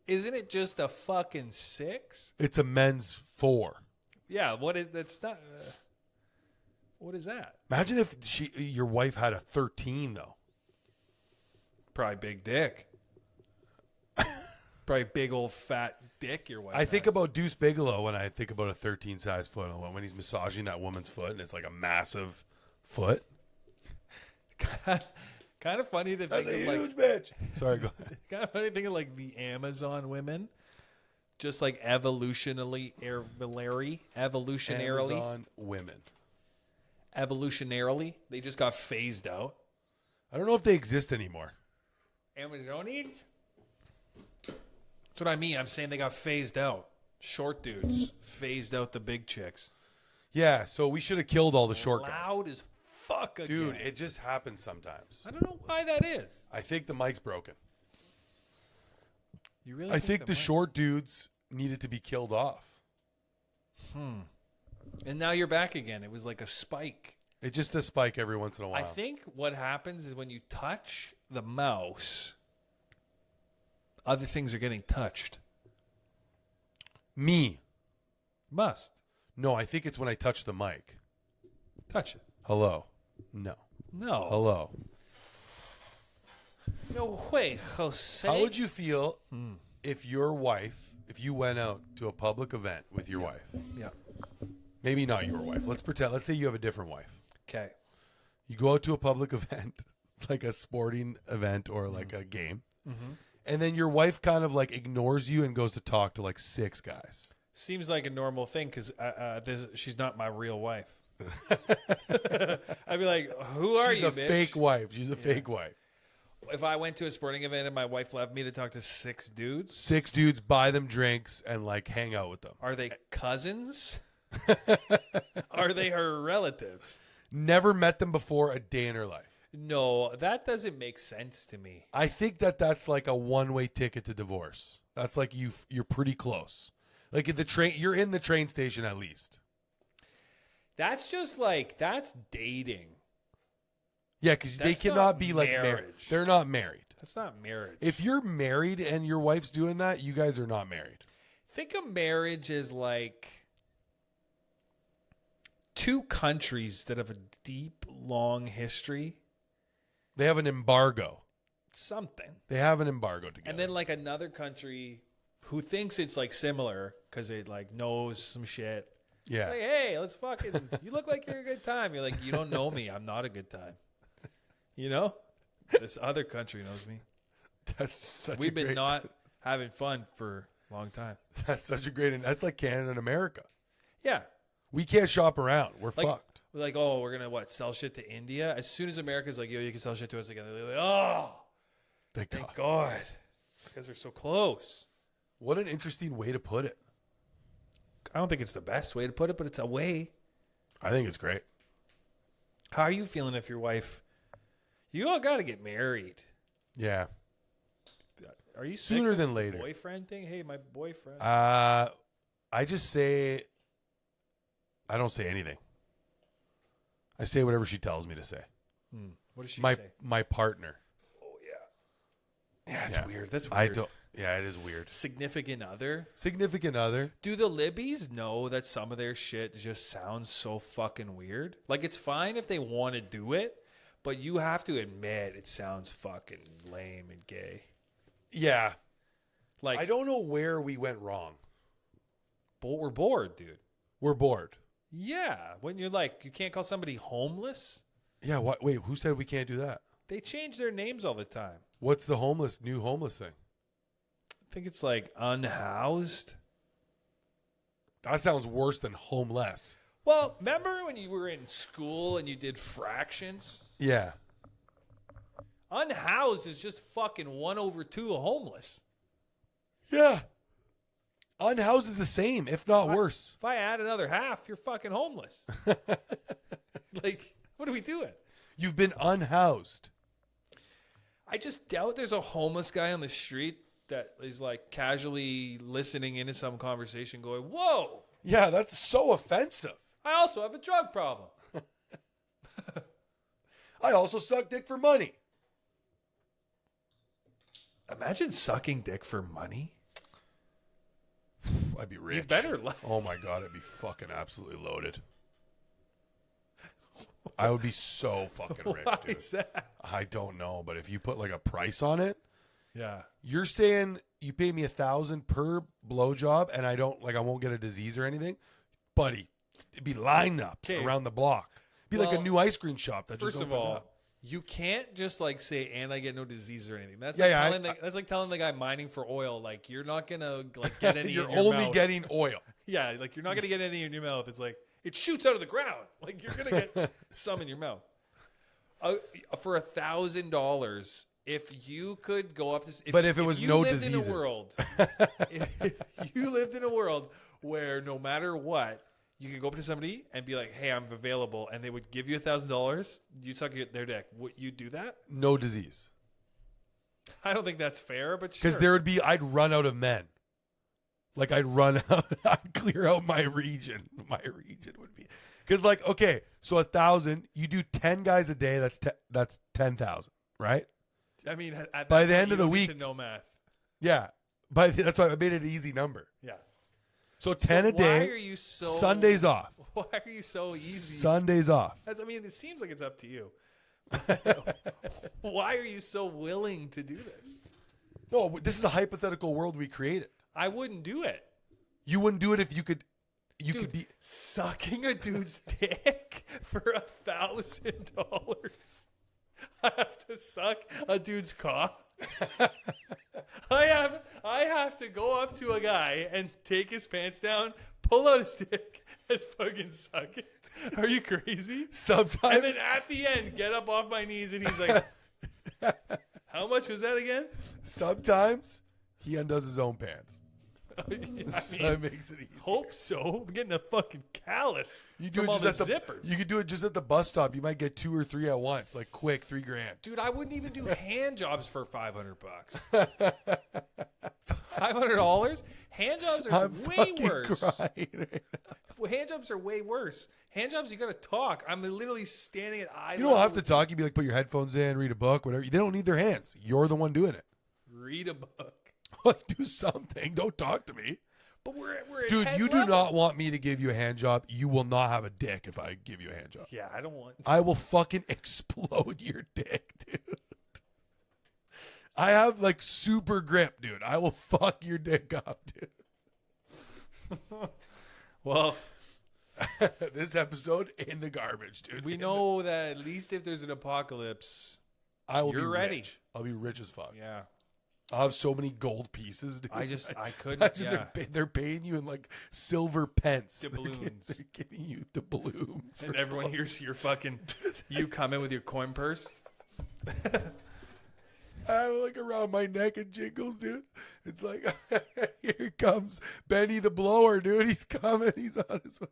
[SPEAKER 2] Isn't it just a fucking 6?
[SPEAKER 1] it's a men's 4.
[SPEAKER 2] Yeah, that's not... what is that?
[SPEAKER 1] Imagine if your wife had a 13 though.
[SPEAKER 2] Probably big dick. Probably big old fat dick your wife
[SPEAKER 1] I think
[SPEAKER 2] has.
[SPEAKER 1] about Deuce Bigelow when I think about a 13 size foot when he's massaging that woman's foot and it's like a massive foot.
[SPEAKER 2] Kind of funny to think of like
[SPEAKER 1] bitch. Sorry, go ahead.
[SPEAKER 2] kind of funny to think of like the Amazon women, just like evolutionarily,
[SPEAKER 1] Amazon women.
[SPEAKER 2] they just got phased out.
[SPEAKER 1] I don't know if they exist anymore.
[SPEAKER 2] Amazonian? That's what I mean. I'm saying they got phased out. Short dudes phased out the big chicks.
[SPEAKER 1] Yeah, so we should have killed all the short guys.
[SPEAKER 2] Loud as fuck again.
[SPEAKER 1] Dude, it just happens sometimes.
[SPEAKER 2] I don't know why that is.
[SPEAKER 1] I think the mic's broken.
[SPEAKER 2] You really?
[SPEAKER 1] I think
[SPEAKER 2] that
[SPEAKER 1] the
[SPEAKER 2] might-
[SPEAKER 1] short dudes needed to be killed off.
[SPEAKER 2] And now you're back again. It was like a spike.
[SPEAKER 1] It's just a spike every once in a while.
[SPEAKER 2] I think what happens is when you touch the mouse, other things are getting touched.
[SPEAKER 1] Me.
[SPEAKER 2] Must.
[SPEAKER 1] No, I think it's when I touch the mic.
[SPEAKER 2] Touch it.
[SPEAKER 1] Hello. No.
[SPEAKER 2] No.
[SPEAKER 1] Hello.
[SPEAKER 2] No way, Jose.
[SPEAKER 1] How would you feel if your wife, if you went out to a public event with your wife?
[SPEAKER 2] Yeah.
[SPEAKER 1] Maybe not your wife. Let's pretend. Let's say you have a different wife.
[SPEAKER 2] Okay.
[SPEAKER 1] You go out to a public event, like a sporting event or like a game, and then your wife kind of like ignores you and goes to talk to like 6 guys.
[SPEAKER 2] Seems like a normal thing because she's not my real wife. I'd be like, who are
[SPEAKER 1] She's
[SPEAKER 2] you,
[SPEAKER 1] a
[SPEAKER 2] bitch?
[SPEAKER 1] fake wife. She's a fake wife.
[SPEAKER 2] If I went to a sporting event and my wife left me to talk to 6 dudes,
[SPEAKER 1] 6 dudes, buy them drinks and like hang out with them.
[SPEAKER 2] are they cousins? Are they her relatives?
[SPEAKER 1] Never met them before a day in her life.
[SPEAKER 2] No, that doesn't make sense to me.
[SPEAKER 1] I think that that's like a one-way ticket to divorce. That's like you're pretty close. Like at the train, you're in the train station at least.
[SPEAKER 2] That's just like, that's dating.
[SPEAKER 1] Yeah, because they
[SPEAKER 2] That's
[SPEAKER 1] cannot
[SPEAKER 2] not
[SPEAKER 1] be like married.
[SPEAKER 2] marriage.
[SPEAKER 1] They're not married.
[SPEAKER 2] That's not marriage.
[SPEAKER 1] If you're married and your wife's doing that, you guys are not married.
[SPEAKER 2] Think of marriage as like 2 countries that have a deep, long history.
[SPEAKER 1] They have an embargo.
[SPEAKER 2] Something.
[SPEAKER 1] They have an embargo together.
[SPEAKER 2] And then like another country who thinks it's like similar because it like knows some shit.
[SPEAKER 1] yeah.
[SPEAKER 2] Like, hey, let's fucking, you look like you're a good time. You're like, you don't know me. I'm not a good time. You know? This other country knows me.
[SPEAKER 1] That's such
[SPEAKER 2] We've
[SPEAKER 1] a
[SPEAKER 2] been
[SPEAKER 1] great,
[SPEAKER 2] not having fun for a long time.
[SPEAKER 1] That's such a great. That's like Canada and America.
[SPEAKER 2] Yeah.
[SPEAKER 1] We can't shop around. We're
[SPEAKER 2] Like,
[SPEAKER 1] fucked.
[SPEAKER 2] we're like, oh, we're going to sell shit to India? As soon as America's like, yo, you can sell shit to us again. They're like, oh,
[SPEAKER 1] Thank
[SPEAKER 2] thank
[SPEAKER 1] God.
[SPEAKER 2] God. Because they're so close.
[SPEAKER 1] What an interesting way to put it.
[SPEAKER 2] I don't think it's the best way to put it, but it's a way.
[SPEAKER 1] I think it's great.
[SPEAKER 2] How are you feeling if your wife, you all got to get married.
[SPEAKER 1] Yeah.
[SPEAKER 2] Are you
[SPEAKER 1] Sooner
[SPEAKER 2] sick
[SPEAKER 1] than
[SPEAKER 2] of
[SPEAKER 1] later.
[SPEAKER 2] the boyfriend thing? Hey, my boyfriend.
[SPEAKER 1] I just say, I don't say anything. I say whatever she tells me to say.
[SPEAKER 2] What does she
[SPEAKER 1] My
[SPEAKER 2] say?
[SPEAKER 1] my partner.
[SPEAKER 2] Oh, yeah. Yeah, it's
[SPEAKER 1] Yeah.
[SPEAKER 2] weird. That's weird.
[SPEAKER 1] I don't. Yeah, it is weird.
[SPEAKER 2] Significant other.
[SPEAKER 1] Significant other.
[SPEAKER 2] Do the Libbies know that some of their shit just sounds so fucking weird? Like, it's fine if they want to do it, but you have to admit it sounds fucking lame and gay.
[SPEAKER 1] Yeah.
[SPEAKER 2] Like,
[SPEAKER 1] I don't know where we went wrong.
[SPEAKER 2] but we're bored, dude.
[SPEAKER 1] We're bored.
[SPEAKER 2] Yeah. When you're like, you can't call somebody homeless.
[SPEAKER 1] Yeah. What? Wait. Who said we can't do that?
[SPEAKER 2] They change their names all the time.
[SPEAKER 1] What's the new homeless thing?
[SPEAKER 2] I think it's like unhoused.
[SPEAKER 1] That sounds worse than homeless.
[SPEAKER 2] Well, remember when you were in school and you did fractions?
[SPEAKER 1] Yeah.
[SPEAKER 2] Unhoused is just fucking 1/2 of homeless.
[SPEAKER 1] Yeah. Unhoused is the same, if not worse.
[SPEAKER 2] If I add another half, you're fucking homeless. Like, what are we doing?
[SPEAKER 1] You've been unhoused.
[SPEAKER 2] I just doubt there's a homeless guy on the street that is like casually listening into some conversation going, whoa,
[SPEAKER 1] Yeah, that's so offensive.
[SPEAKER 2] I also have a drug problem.
[SPEAKER 1] I also suck dick for money.
[SPEAKER 2] Imagine sucking dick for money.
[SPEAKER 1] I'd be rich.
[SPEAKER 2] You better.
[SPEAKER 1] Oh my God, I'd be fucking absolutely loaded. I would be so fucking rich,
[SPEAKER 2] Why
[SPEAKER 1] dude.
[SPEAKER 2] is that?
[SPEAKER 1] I don't know, but if you put like a price on it,
[SPEAKER 2] Yeah.
[SPEAKER 1] you're saying you pay me $1,000 per blowjob and I won't get a disease or anything, buddy. It'd be lineups
[SPEAKER 2] Okay.
[SPEAKER 1] around the block. It'd be like a
[SPEAKER 2] Well,
[SPEAKER 1] new ice cream shop that just
[SPEAKER 2] First of
[SPEAKER 1] opened
[SPEAKER 2] all,
[SPEAKER 1] up.
[SPEAKER 2] you can't just like say, and I get no disease or anything. That's
[SPEAKER 1] Yeah,
[SPEAKER 2] like
[SPEAKER 1] yeah,
[SPEAKER 2] telling that's like telling the guy mining for oil, like you're not gonna like get any.
[SPEAKER 1] You're
[SPEAKER 2] in your
[SPEAKER 1] only
[SPEAKER 2] mouth.
[SPEAKER 1] getting oil.
[SPEAKER 2] Yeah, like you're not gonna get any in your mouth. It's like it shoots out of the ground. Like you're gonna get some in your mouth. For $1,000, if you could go up to,
[SPEAKER 1] But if it was
[SPEAKER 2] you
[SPEAKER 1] no
[SPEAKER 2] lived
[SPEAKER 1] diseases.
[SPEAKER 2] in a world, if you lived in a world where no matter what, you could go up to somebody and be like, "Hey, I'm available," and they would give you $1,000. You suck their dick. Would you do that?
[SPEAKER 1] No disease.
[SPEAKER 2] I don't think that's fair, but
[SPEAKER 1] Because
[SPEAKER 2] sure.
[SPEAKER 1] I'd run out of men. Like I'd run out, I'd clear out my region. My region would be. Because okay, So 1,000, you do 10 guys a day. That's 10,000, right?
[SPEAKER 2] I mean, at
[SPEAKER 1] By
[SPEAKER 2] that
[SPEAKER 1] the
[SPEAKER 2] point,
[SPEAKER 1] end of
[SPEAKER 2] you
[SPEAKER 1] the
[SPEAKER 2] don't need
[SPEAKER 1] week-
[SPEAKER 2] to know math.
[SPEAKER 1] Yeah. That's why I made it an easy number.
[SPEAKER 2] Yeah.
[SPEAKER 1] So 10 a
[SPEAKER 2] Why
[SPEAKER 1] day.
[SPEAKER 2] are you so
[SPEAKER 1] Sundays off.
[SPEAKER 2] Why are you so easy?
[SPEAKER 1] Sundays off.
[SPEAKER 2] I mean, it seems like it's up to you. Why are you so willing to do this?
[SPEAKER 1] No, this is a hypothetical world we created.
[SPEAKER 2] I wouldn't do it.
[SPEAKER 1] You wouldn't do it if you could. You
[SPEAKER 2] Dude,
[SPEAKER 1] could be.
[SPEAKER 2] sucking a dude's dick for $1,000. I have to suck a dude's cock. I have to go up to a guy and take his pants down, pull out his dick, and fucking suck it. Are you crazy?
[SPEAKER 1] Sometimes.
[SPEAKER 2] And then at the end, get up off my knees, and he's like, "How much was that again?"
[SPEAKER 1] Sometimes he undoes his own pants.
[SPEAKER 2] I
[SPEAKER 1] So
[SPEAKER 2] mean,
[SPEAKER 1] it makes it easy.
[SPEAKER 2] hope so. I'm getting a fucking callus.
[SPEAKER 1] You do
[SPEAKER 2] from
[SPEAKER 1] it
[SPEAKER 2] all
[SPEAKER 1] just
[SPEAKER 2] the
[SPEAKER 1] at the
[SPEAKER 2] zippers.
[SPEAKER 1] You could do it just at the bus stop. You might get 2 or 3 at once, like quick, $3,000.
[SPEAKER 2] Dude, I wouldn't even do hand jobs for $500. $500? Hand jobs are
[SPEAKER 1] I'm
[SPEAKER 2] way
[SPEAKER 1] fucking
[SPEAKER 2] worse.
[SPEAKER 1] crying right now.
[SPEAKER 2] Hand jobs are way worse. Hand jobs, you gotta talk. I'm literally standing at eye
[SPEAKER 1] You don't
[SPEAKER 2] level
[SPEAKER 1] have to
[SPEAKER 2] with-
[SPEAKER 1] talk. You'd be like, put your headphones in, read a book, whatever. They don't need their hands. You're the one doing it.
[SPEAKER 2] read a book.
[SPEAKER 1] Like, do something. Don't talk to me.
[SPEAKER 2] But we're at
[SPEAKER 1] Dude,
[SPEAKER 2] head
[SPEAKER 1] you do
[SPEAKER 2] level.
[SPEAKER 1] not want me to give you a hand job. You will not have a dick if I give you a hand job.
[SPEAKER 2] Yeah, I don't want.
[SPEAKER 1] I will fucking explode your dick, dude. I have like super grip, dude. I will fuck your dick up, dude.
[SPEAKER 2] Well,
[SPEAKER 1] This episode in the garbage, dude.
[SPEAKER 2] we know that at least if there's an apocalypse,
[SPEAKER 1] I will be
[SPEAKER 2] you're ready.
[SPEAKER 1] rich. I'll be rich as fuck.
[SPEAKER 2] yeah.
[SPEAKER 1] I'll have so many gold pieces, dude.
[SPEAKER 2] I couldn't.
[SPEAKER 1] Imagine
[SPEAKER 2] Yeah.
[SPEAKER 1] they're paying you in like silver pence.
[SPEAKER 2] Doubloons.
[SPEAKER 1] They're giving you doubloons.
[SPEAKER 2] And
[SPEAKER 1] for
[SPEAKER 2] everyone
[SPEAKER 1] clothes.
[SPEAKER 2] hears your fucking. You come in with your coin purse.
[SPEAKER 1] I have it, like around my neck and jingles, dude. It's like, here comes Benny the blower, dude. He's coming. He's on his way.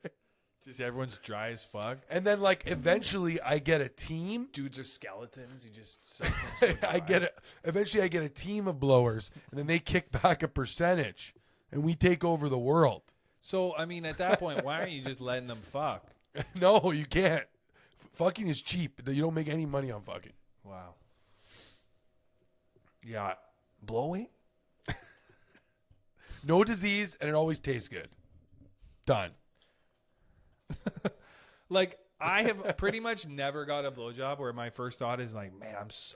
[SPEAKER 2] Just everyone's dry as fuck.
[SPEAKER 1] And then like eventually I get a team.
[SPEAKER 2] Dudes are skeletons. You just suck them so
[SPEAKER 1] I
[SPEAKER 2] dry.
[SPEAKER 1] get it. Eventually I get a team of blowers, and then they kick back a percentage, and we take over the world.
[SPEAKER 2] So I mean, at that point, why aren't you just letting them fuck?
[SPEAKER 1] No, you can't. Fucking is cheap. You don't make any money on fucking.
[SPEAKER 2] Wow. Yeah, blowing.
[SPEAKER 1] No disease, and it always tastes good. Done.
[SPEAKER 2] Like I have pretty much never got a blowjob where my first thought is like, man, it's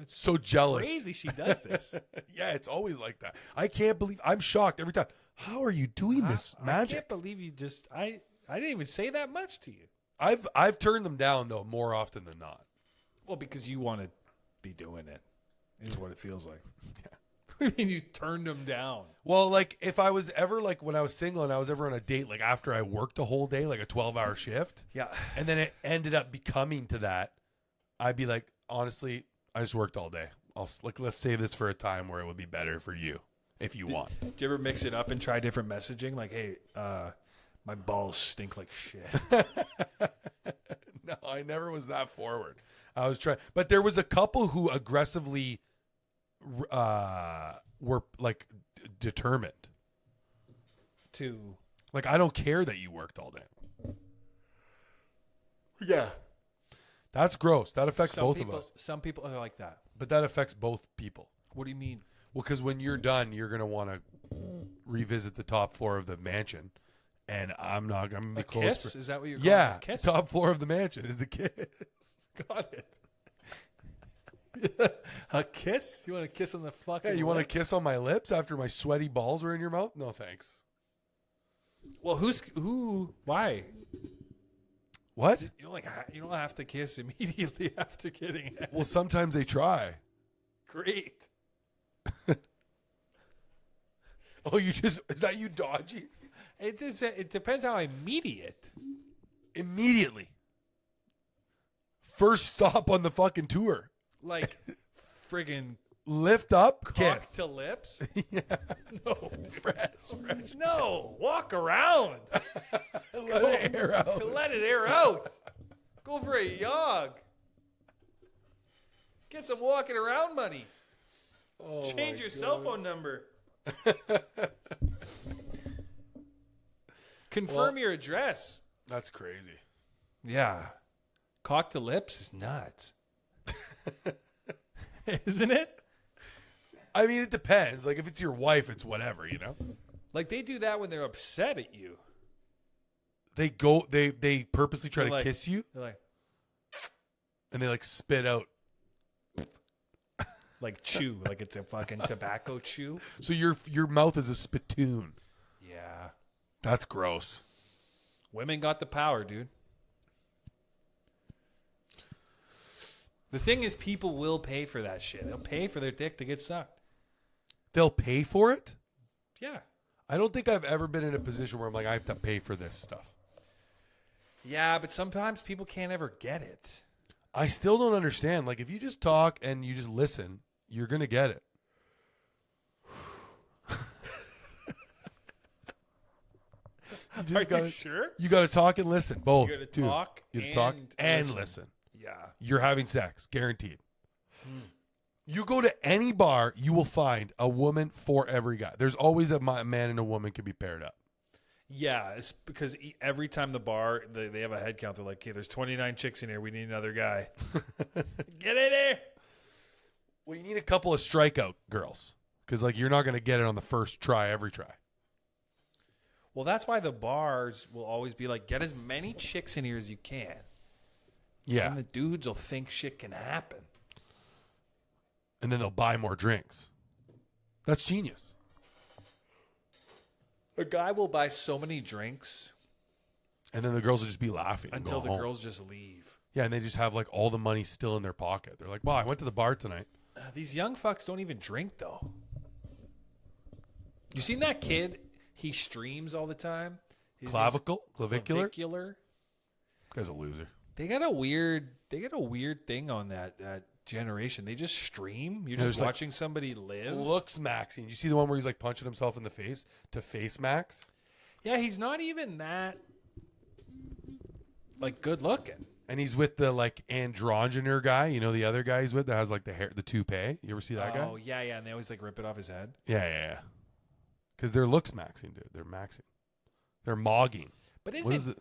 [SPEAKER 1] So jealous.
[SPEAKER 2] crazy she does this.
[SPEAKER 1] Yeah, it's always like that. I can't believe. I'm shocked every time. How are you doing this
[SPEAKER 2] I
[SPEAKER 1] magic?
[SPEAKER 2] can't believe you just. I didn't even say that much to you.
[SPEAKER 1] I've turned them down though more often than not.
[SPEAKER 2] Well, because you want to be doing it, is what it feels like. Yeah. I mean, you turned them down.
[SPEAKER 1] Well, like if I was ever like when I was single and I was ever on a date, like after I worked a whole day, like a 12-hour shift,
[SPEAKER 2] Yeah.
[SPEAKER 1] and then it ended up becoming to that, I'd be like, honestly, I just worked all day. Let's save this for a time where it would be better for you if you want.
[SPEAKER 2] Do you ever mix it up and try different messaging? Like, hey, my balls stink like shit.
[SPEAKER 1] No, I never was that forward. I was trying, but there was a couple who aggressively were like determined.
[SPEAKER 2] To
[SPEAKER 1] Like, I don't care that you worked all day.
[SPEAKER 2] yeah,
[SPEAKER 1] That's gross. That affects both
[SPEAKER 2] people,
[SPEAKER 1] of us.
[SPEAKER 2] Some people are like that.
[SPEAKER 1] But that affects both people.
[SPEAKER 2] What do you mean?
[SPEAKER 1] Well, because when you're done, you're gonna want to revisit the top floor of the mansion, and I'm not gonna be
[SPEAKER 2] A
[SPEAKER 1] close.
[SPEAKER 2] kiss? Is that what you're calling
[SPEAKER 1] Yeah,
[SPEAKER 2] it? A kiss?
[SPEAKER 1] top floor of the mansion is a kiss.
[SPEAKER 2] Got it. A kiss? You want a kiss on the fucking
[SPEAKER 1] Yeah, you want to
[SPEAKER 2] lips?
[SPEAKER 1] kiss on my lips after my sweaty balls were in your mouth? No, thanks.
[SPEAKER 2] Well, who? Why?
[SPEAKER 1] What?
[SPEAKER 2] You don't have to kiss immediately after getting it.
[SPEAKER 1] Well, sometimes they try.
[SPEAKER 2] Great.
[SPEAKER 1] Oh, is that you dodgy?
[SPEAKER 2] It depends how immediate.
[SPEAKER 1] Immediately. First stop on the fucking tour.
[SPEAKER 2] Like friggin'
[SPEAKER 1] Lift up,
[SPEAKER 2] cock
[SPEAKER 1] kiss.
[SPEAKER 2] to lips.
[SPEAKER 1] Yeah.
[SPEAKER 2] No,
[SPEAKER 1] Fresh.
[SPEAKER 2] no. Walk around.
[SPEAKER 1] Let it air out.
[SPEAKER 2] Let it air out. Go for a jog. Get some walking around money.
[SPEAKER 1] Oh
[SPEAKER 2] Change
[SPEAKER 1] my
[SPEAKER 2] your cell
[SPEAKER 1] God.
[SPEAKER 2] phone number. Confirm your address.
[SPEAKER 1] That's crazy.
[SPEAKER 2] Yeah. Cock to lips is nuts. Isn't it?
[SPEAKER 1] I mean, it depends. Like, if it's your wife, it's whatever, you know?
[SPEAKER 2] Like, they do that when they're upset at you.
[SPEAKER 1] They purposely try to kiss you,
[SPEAKER 2] They're like,
[SPEAKER 1] and they, like, spit out.
[SPEAKER 2] like chew, like it's a fucking tobacco chew.
[SPEAKER 1] So your mouth is a spittoon.
[SPEAKER 2] Yeah.
[SPEAKER 1] That's gross.
[SPEAKER 2] Women got the power, dude. The thing is, people will pay for that shit. They'll pay for their dick to get sucked.
[SPEAKER 1] They'll pay for it?
[SPEAKER 2] Yeah.
[SPEAKER 1] I don't think I've ever been in a position where I'm like, I have to pay for this stuff.
[SPEAKER 2] Yeah, but sometimes people can't ever get it.
[SPEAKER 1] I still don't understand. Like, if you just talk and you just listen, you're going to get it.
[SPEAKER 2] Are you sure?
[SPEAKER 1] You got to talk and listen. Both.
[SPEAKER 2] You got to
[SPEAKER 1] dude.
[SPEAKER 2] talk,
[SPEAKER 1] You gotta talk and
[SPEAKER 2] listen.
[SPEAKER 1] listen.
[SPEAKER 2] Yeah.
[SPEAKER 1] You're having sex. Guaranteed. You go to any bar, you will find a woman for every guy. There's always a man and a woman can be paired up.
[SPEAKER 2] Yeah, it's because every time the bar, they have a head count. They're like, okay, there's 29 chicks in here. We need another guy. Get in there.
[SPEAKER 1] Well, you need a couple of strikeout girls because, like, you're not going to get it on the first try every try.
[SPEAKER 2] Well, that's why the bars will always be like, get as many chicks in here as you can.
[SPEAKER 1] Yeah.
[SPEAKER 2] And the dudes will think shit can happen.
[SPEAKER 1] And then they'll buy more drinks. That's genius.
[SPEAKER 2] A guy will buy so many drinks
[SPEAKER 1] And then the girls will just be laughing and
[SPEAKER 2] until
[SPEAKER 1] go
[SPEAKER 2] the
[SPEAKER 1] home.
[SPEAKER 2] girls just leave.
[SPEAKER 1] Yeah, and they just have, like, all the money still in their pocket. They're like, wow, I went to the bar tonight.
[SPEAKER 2] These young fucks don't even drink, though. You seen that kid? He streams all the time. His name's
[SPEAKER 1] Clavicular? Guy's a loser.
[SPEAKER 2] They got a weird thing on that generation. They just stream. You're
[SPEAKER 1] Yeah,
[SPEAKER 2] just
[SPEAKER 1] there's,
[SPEAKER 2] watching somebody live.
[SPEAKER 1] Looks maxing. You see the one where he's, like, punching himself in the face to face max?
[SPEAKER 2] Yeah, he's not even that, like, good looking.
[SPEAKER 1] And he's with the, like, androgyner guy. You know the other guy he's with that has, like, the hair, the toupee? You ever see that guy?
[SPEAKER 2] Oh, yeah, and they always, like, rip it off his head.
[SPEAKER 1] Yeah. Because they're looks maxing, dude. They're maxing. They're mogging.
[SPEAKER 2] But
[SPEAKER 1] What is it?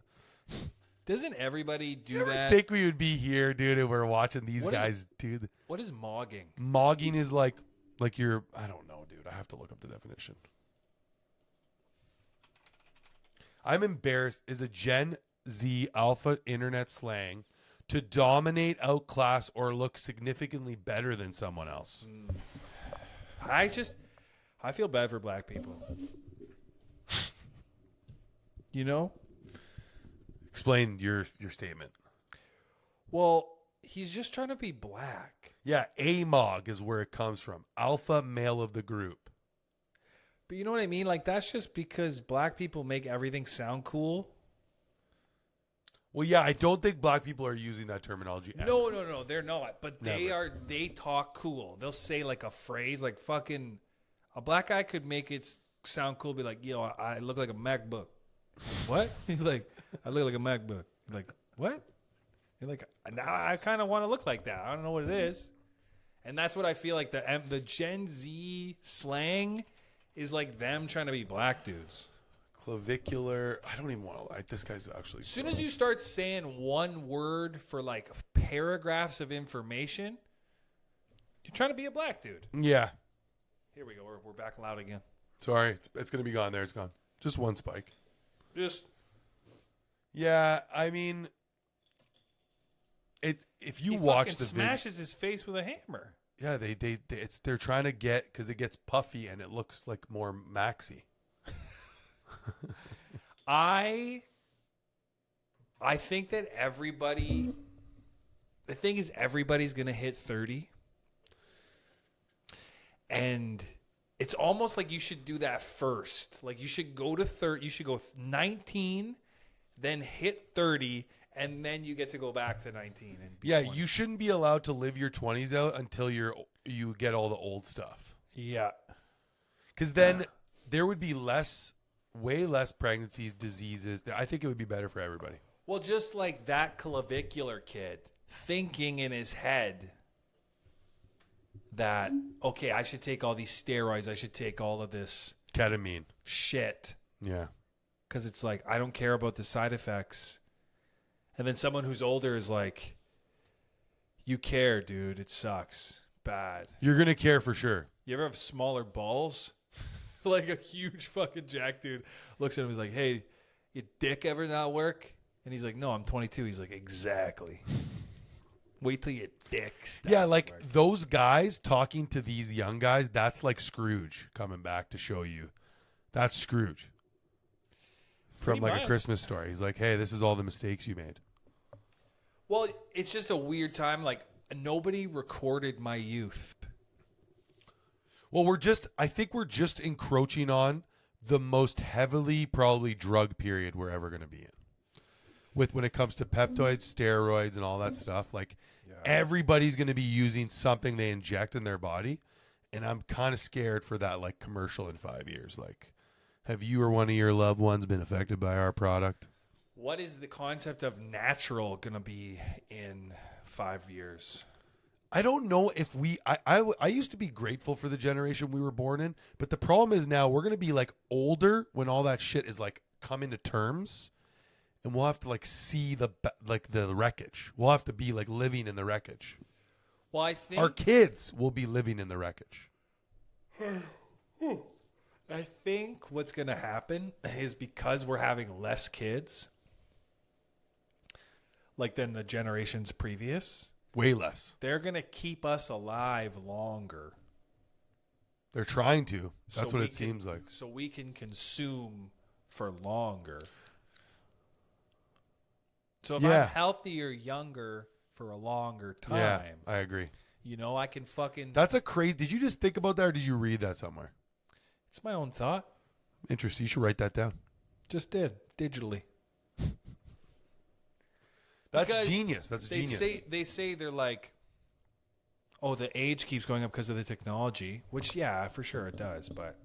[SPEAKER 2] doesn't everybody do
[SPEAKER 1] You ever
[SPEAKER 2] that?
[SPEAKER 1] think we would be here, dude, if we're watching these
[SPEAKER 2] What is-
[SPEAKER 1] guys, dude?
[SPEAKER 2] What is mogging?
[SPEAKER 1] Mogging is like you're, I don't know, dude. I have to look up the definition. I'm embarrassed is a Gen Z alpha internet slang to dominate, outclass, or look significantly better than someone else.
[SPEAKER 2] I feel bad for black people. You know?
[SPEAKER 1] Explain your statement.
[SPEAKER 2] Well, he's just trying to be black.
[SPEAKER 1] Yeah, AMOG is where it comes from. Alpha male of the group.
[SPEAKER 2] But you know what I mean? Like, that's just because black people make everything sound cool.
[SPEAKER 1] Well, yeah, I don't think black people are using that terminology. Ever.
[SPEAKER 2] No, they're not. But
[SPEAKER 1] Never.
[SPEAKER 2] they talk cool. They'll say like a phrase, like fucking, a black guy could make it sound cool, be like, yo, I look like a MacBook. What? He's like, I look like a MacBook. You're like, what? You're like, now I kind of want to look like that. I don't know what it is. And that's what I feel like the Gen Z slang is like them trying to be black dudes.
[SPEAKER 1] Clavicular. I don't even want to. This guy's actually.
[SPEAKER 2] As soon as you start saying one word for like paragraphs of information, you're trying to be a black dude.
[SPEAKER 1] Yeah.
[SPEAKER 2] Here we go. We're back loud again.
[SPEAKER 1] Sorry, it's gonna be gone. There, it's gone. Just one spike.
[SPEAKER 2] Just.
[SPEAKER 1] Yeah, I mean, if you
[SPEAKER 2] He
[SPEAKER 1] watch
[SPEAKER 2] fucking
[SPEAKER 1] the video,
[SPEAKER 2] smashes his face with a hammer.
[SPEAKER 1] yeah, they're trying to get because it gets puffy and it looks like more maxy.
[SPEAKER 2] I think that everybody. The thing is, everybody's gonna hit 30, and it's almost like you should do that first. Like you should go to 30. You should go 19, then hit 30, and then you get to go back to 19. And be
[SPEAKER 1] Yeah,
[SPEAKER 2] 20.
[SPEAKER 1] you shouldn't be allowed to live your 20s out until you get all the old stuff.
[SPEAKER 2] Yeah.
[SPEAKER 1] Because then there would be way less pregnancies, diseases. I think it would be better for everybody.
[SPEAKER 2] Well, just like that clavicular kid thinking in his head that, okay, I should take all these steroids. I should take all of this
[SPEAKER 1] Ketamine.
[SPEAKER 2] shit.
[SPEAKER 1] Yeah.
[SPEAKER 2] Because it's like, I don't care about the side effects. And then someone who's older is like, you care, dude. It sucks. Bad.
[SPEAKER 1] You're going to care for sure.
[SPEAKER 2] You ever have smaller balls? Like a huge fucking jack dude looks at him and is like, hey, your dick ever not work? And he's like, no, I'm 22. He's like, exactly. Wait till your dick stops.
[SPEAKER 1] Yeah, like
[SPEAKER 2] working.
[SPEAKER 1] those guys talking to these young guys, that's like Scrooge coming back to show you. That's Scrooge. From
[SPEAKER 2] Pretty
[SPEAKER 1] like
[SPEAKER 2] much.
[SPEAKER 1] A Christmas Story. He's like, hey, this is all the mistakes you made.
[SPEAKER 2] Well, it's just a weird time. Like, nobody recorded my youth.
[SPEAKER 1] Well, I think we're just encroaching on the most heavily probably drug period we're ever going to be in. When it comes to peptides, steroids, and all that stuff, like everybody's going to be using something they inject in their body. And I'm kind of scared for that like commercial in 5 years. Like, have you or one of your loved ones been affected by our product?
[SPEAKER 2] What is the concept of natural going to be in 5 years?
[SPEAKER 1] I don't know if I used to be grateful for the generation we were born in, but the problem is now we're going to be like older when all that shit is like coming to terms, and we'll have to like see the wreckage. We'll have to be like living in the wreckage.
[SPEAKER 2] Well, I think
[SPEAKER 1] Our kids will be living in the wreckage.
[SPEAKER 2] I think what's going to happen is because we're having less kids, like than the generations previous,
[SPEAKER 1] Way less.
[SPEAKER 2] they're going to keep us alive longer.
[SPEAKER 1] They're trying to. That's
[SPEAKER 2] So
[SPEAKER 1] what
[SPEAKER 2] we
[SPEAKER 1] it seems like.
[SPEAKER 2] So we can consume for longer. So if
[SPEAKER 1] Yeah.
[SPEAKER 2] I'm healthier, younger for a longer time,
[SPEAKER 1] Yeah, I agree.
[SPEAKER 2] you know, I can fucking...
[SPEAKER 1] That's a crazy. Did you just think about that, or did you read that somewhere?
[SPEAKER 2] It's my own thought.
[SPEAKER 1] Interesting. You should write that down.
[SPEAKER 2] Just did, digitally.
[SPEAKER 1] That's
[SPEAKER 2] Because
[SPEAKER 1] genius. That's genius.
[SPEAKER 2] They say they're like, oh, the age keeps going up because of the technology, which, yeah, for sure it does. But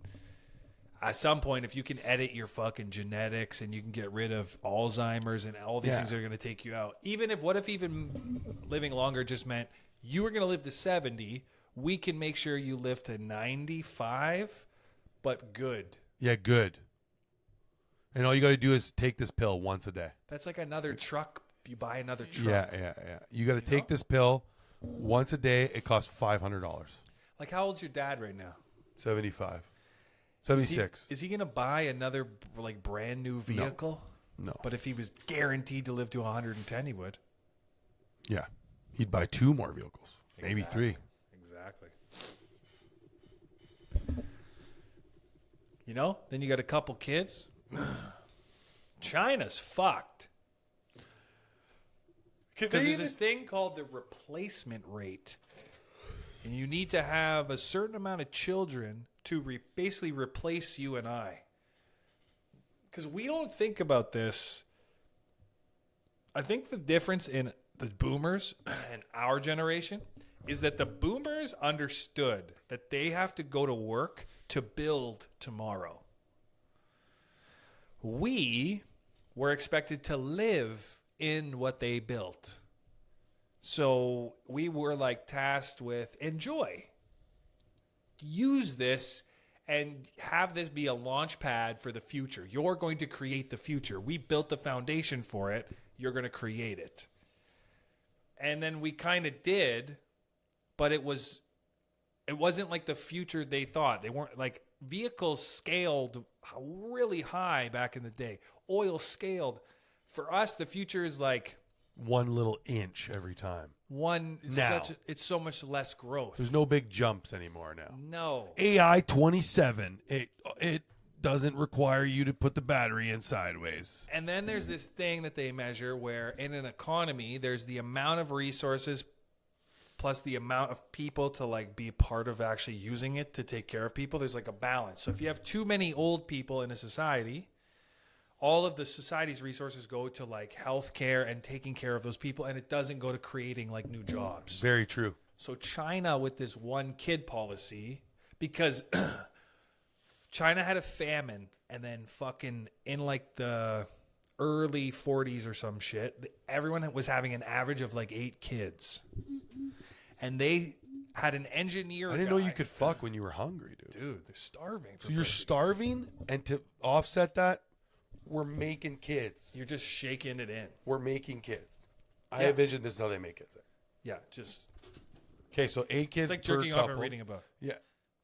[SPEAKER 2] at some point, if you can edit your fucking genetics and you can get rid of Alzheimer's and all these
[SPEAKER 1] Yeah.
[SPEAKER 2] things that are going to take you out, what if living longer just meant you were going to live to 70, we can make sure you live to 95, but good.
[SPEAKER 1] Yeah, good. And all you got to do is take this pill once a day.
[SPEAKER 2] That's like another truck. You buy another truck.
[SPEAKER 1] Yeah. You got to take this pill once a day. It costs $500.
[SPEAKER 2] Like, how old's your dad right now?
[SPEAKER 1] 75. 76.
[SPEAKER 2] Is he going to buy another like brand new vehicle?
[SPEAKER 1] No.
[SPEAKER 2] But if he was guaranteed to live to 110, he would.
[SPEAKER 1] Yeah. He'd buy 2 more vehicles. Maybe
[SPEAKER 2] Exactly.
[SPEAKER 1] 3.
[SPEAKER 2] Exactly. You know, then you got a couple kids. China's fucked. Because there's this thing called the replacement rate. And you need to have a certain amount of children to basically replace you and I. Because we don't think about this. I think the difference in the boomers and our generation is that the boomers understood that they have to go to work to build tomorrow. We were expected to live in what they built. So we were like tasked with enjoy. Use this and have this be a launch pad for the future. You're going to create the future. We built the foundation for it. You're going to create it. And then we kind of did, but it wasn't like the future they thought. They weren't like vehicles scaled really high back in the day. Oil scaled. For us, the future is like
[SPEAKER 1] 1 little inch every time.
[SPEAKER 2] It's so much less growth.
[SPEAKER 1] There's no big jumps anymore now.
[SPEAKER 2] No.
[SPEAKER 1] AI 27. It doesn't require you to put the battery in sideways.
[SPEAKER 2] And then there's this thing that they measure where in an economy, there's the amount of resources plus the amount of people to like be part of actually using it to take care of people. There's like a balance. So if you have too many old people in a society, all of the society's resources go to like healthcare and taking care of those people, and it doesn't go to creating like new jobs.
[SPEAKER 1] Very true.
[SPEAKER 2] So China with this 1 kid policy, because China had a famine, and then fucking in like the early 40s or some shit, everyone was having an average of like 8 kids. And they had an engineer
[SPEAKER 1] I didn't know you could fuck when you were hungry, dude.
[SPEAKER 2] Dude, they're starving.
[SPEAKER 1] So you're starving, and to offset that, we're making kids.
[SPEAKER 2] You're just shaking it in.
[SPEAKER 1] We're making kids. I
[SPEAKER 2] Yeah.
[SPEAKER 1] envision this is how they make kids.
[SPEAKER 2] Yeah, just
[SPEAKER 1] Okay, so 8 kids
[SPEAKER 2] it's like
[SPEAKER 1] per
[SPEAKER 2] jerking
[SPEAKER 1] couple.
[SPEAKER 2] off and reading a book.
[SPEAKER 1] Yeah,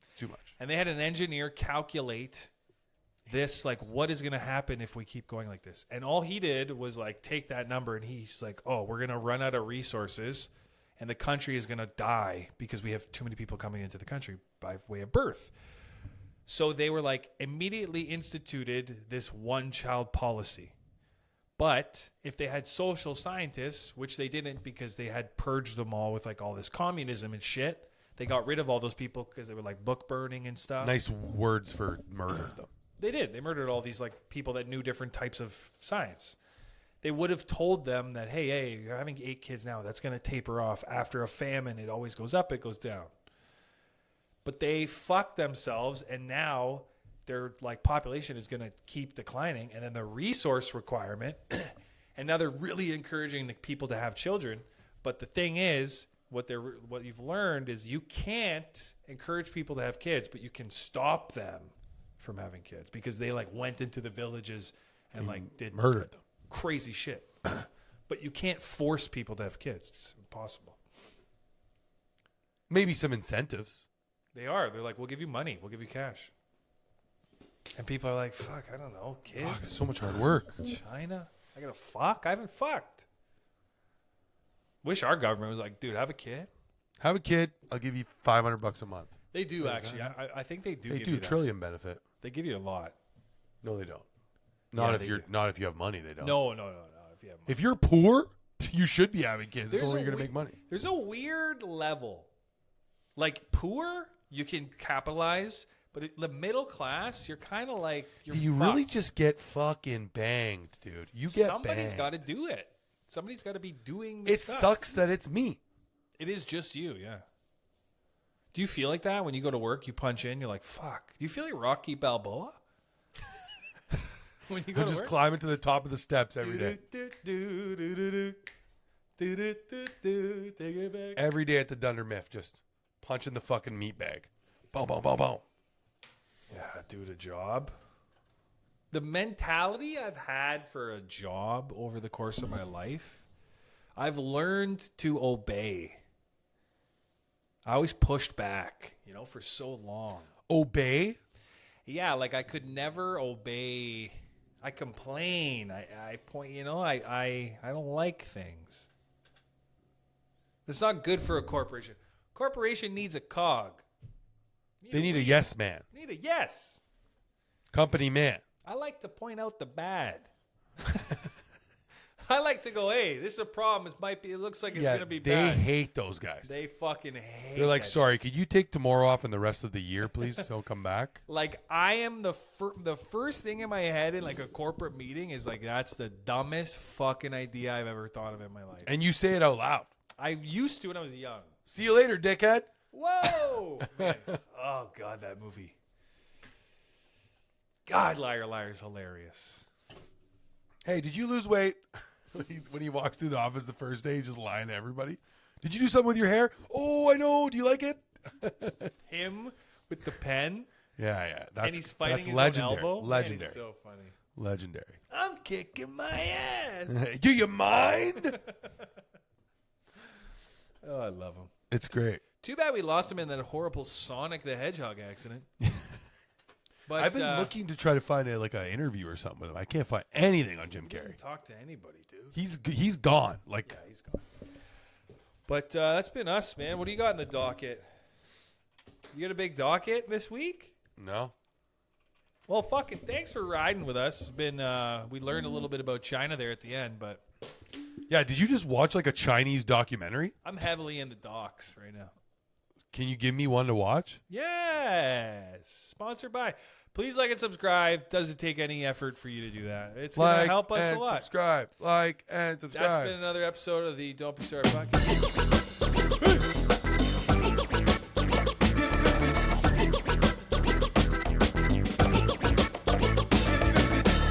[SPEAKER 1] it's too much.
[SPEAKER 2] And they had an engineer calculate this, like, what is going to happen if we keep going like this? And all he did was, like, take that number, and he's like, oh, we're going to run out of resources, and the country is going to die because we have too many people coming into the country by way of birth. So they were, like, immediately instituted this one-child policy. But if they had social scientists, which they didn't because they had purged them all with, like, all this communism and shit, they got rid of all those people because they were, like, book burning and stuff.
[SPEAKER 1] Nice words for murder, though.
[SPEAKER 2] They did. They murdered all these, like, people that knew different types of science. They would have told them that, hey, you're having 8 kids now. That's going to taper off. After a famine, it always goes up, it goes down. But they fucked themselves, and now their, like, population is going to keep declining. And then the resource requirement, and now they're really encouraging the people to have children. But the thing is, what you've learned is you can't encourage people to have kids, but you can stop them from having kids because they, like, went into the villages and, like, did
[SPEAKER 1] murdered them.
[SPEAKER 2] Crazy shit. But you can't force people to have kids. It's impossible.
[SPEAKER 1] Maybe some incentives.
[SPEAKER 2] They're like, we'll give you money, we'll give you cash. And people are like, fuck, I don't know, kids.
[SPEAKER 1] Fuck, it's so much hard work.
[SPEAKER 2] China, I gotta fuck. I haven't fucked. Wish our government was like, dude, have a kid.
[SPEAKER 1] Have a kid. I'll give you $500 a month.
[SPEAKER 2] They do actually. I think they do.
[SPEAKER 1] They
[SPEAKER 2] give
[SPEAKER 1] do
[SPEAKER 2] you that.
[SPEAKER 1] trillion benefit.
[SPEAKER 2] They give you a lot.
[SPEAKER 1] No, they don't.
[SPEAKER 2] Yeah,
[SPEAKER 1] Not if you have money. They don't.
[SPEAKER 2] No. If you have money.
[SPEAKER 1] If you're poor, you should be having kids. That's the only way you're gonna make money.
[SPEAKER 2] There's a weird level. Like, poor, you can capitalize, but the middle class, you're kind of like
[SPEAKER 1] You really just get fucking banged, dude. You get
[SPEAKER 2] Somebody's
[SPEAKER 1] banged.
[SPEAKER 2] got to do it. Somebody's got to be doing this
[SPEAKER 1] It
[SPEAKER 2] stuff.
[SPEAKER 1] sucks that it's me.
[SPEAKER 2] It is just you, yeah. Do you feel like that when you go to work, you punch in, you're like, fuck. Do you feel like Rocky Balboa? When you go
[SPEAKER 1] I'm
[SPEAKER 2] to
[SPEAKER 1] just
[SPEAKER 2] work?
[SPEAKER 1] climbing to the top of the steps every day.
[SPEAKER 2] Take it back.
[SPEAKER 1] Every day at the Dunder Miff, just punching the fucking meat bag. Boom, boom, boom, boom.
[SPEAKER 2] Yeah, dude, a job. The mentality I've had for a job over the course of my life, I've learned to obey. I always pushed back, for so long.
[SPEAKER 1] Obey?
[SPEAKER 2] Yeah, like I could never obey. I complain. I point, I don't like things. It's not good for a corporation. Corporation needs a cog.
[SPEAKER 1] They need a yes man.
[SPEAKER 2] Need a yes.
[SPEAKER 1] Company man.
[SPEAKER 2] I like to point out the bad. I like to go, hey, this is a problem. It looks like it's going to be
[SPEAKER 1] they
[SPEAKER 2] bad.
[SPEAKER 1] hate those guys.
[SPEAKER 2] They fucking hate
[SPEAKER 1] They're like,
[SPEAKER 2] that
[SPEAKER 1] sorry, could you take tomorrow off and the rest of the year, please? Don't come back.
[SPEAKER 2] Like, I am the first thing in my head in, like, a corporate meeting is, like, that's the dumbest fucking idea I've ever thought of in my life.
[SPEAKER 1] And you say it out loud.
[SPEAKER 2] I used to when I was young.
[SPEAKER 1] See you later, dickhead.
[SPEAKER 2] Whoa! Man. Oh, God, that movie. God, Liar, Liar is hilarious.
[SPEAKER 1] Hey, did you lose weight? When he walks through the office the first day, he's just lying to everybody. Did you do something with your hair? Oh, I know. Do you like it?
[SPEAKER 2] Him with the pen.
[SPEAKER 1] Yeah.
[SPEAKER 2] And he's fighting his
[SPEAKER 1] legendary.
[SPEAKER 2] own elbow.
[SPEAKER 1] Legendary.
[SPEAKER 2] Man, he's so funny.
[SPEAKER 1] Legendary.
[SPEAKER 2] I'm kicking my ass.
[SPEAKER 1] Do you mind?
[SPEAKER 2] Oh, I love him.
[SPEAKER 1] It's great.
[SPEAKER 2] Too bad we lost him in that horrible Sonic the Hedgehog accident. But
[SPEAKER 1] I've been looking to try to find an interview or something with him. I can't find anything on Jim
[SPEAKER 2] he
[SPEAKER 1] Carrey.
[SPEAKER 2] doesn't talk to anybody, dude.
[SPEAKER 1] He's gone. Like,
[SPEAKER 2] Yeah, he's gone. But that's been us, man. What do you got in the docket? You got a big docket this week?
[SPEAKER 1] no.
[SPEAKER 2] Well, fucking thanks for riding with us. It's been we learned a little bit about China there at the end, but
[SPEAKER 1] Yeah, did you just watch like a Chinese documentary?
[SPEAKER 2] I'm heavily in the docs right now.
[SPEAKER 1] Can you give me one to watch?
[SPEAKER 2] Yes. Sponsored by. Please like and subscribe. Doesn't take any effort for you to do that. It's going to help us a lot.
[SPEAKER 1] Subscribe. Like and subscribe.
[SPEAKER 2] That's been another episode of the Don't Be Sorry podcast.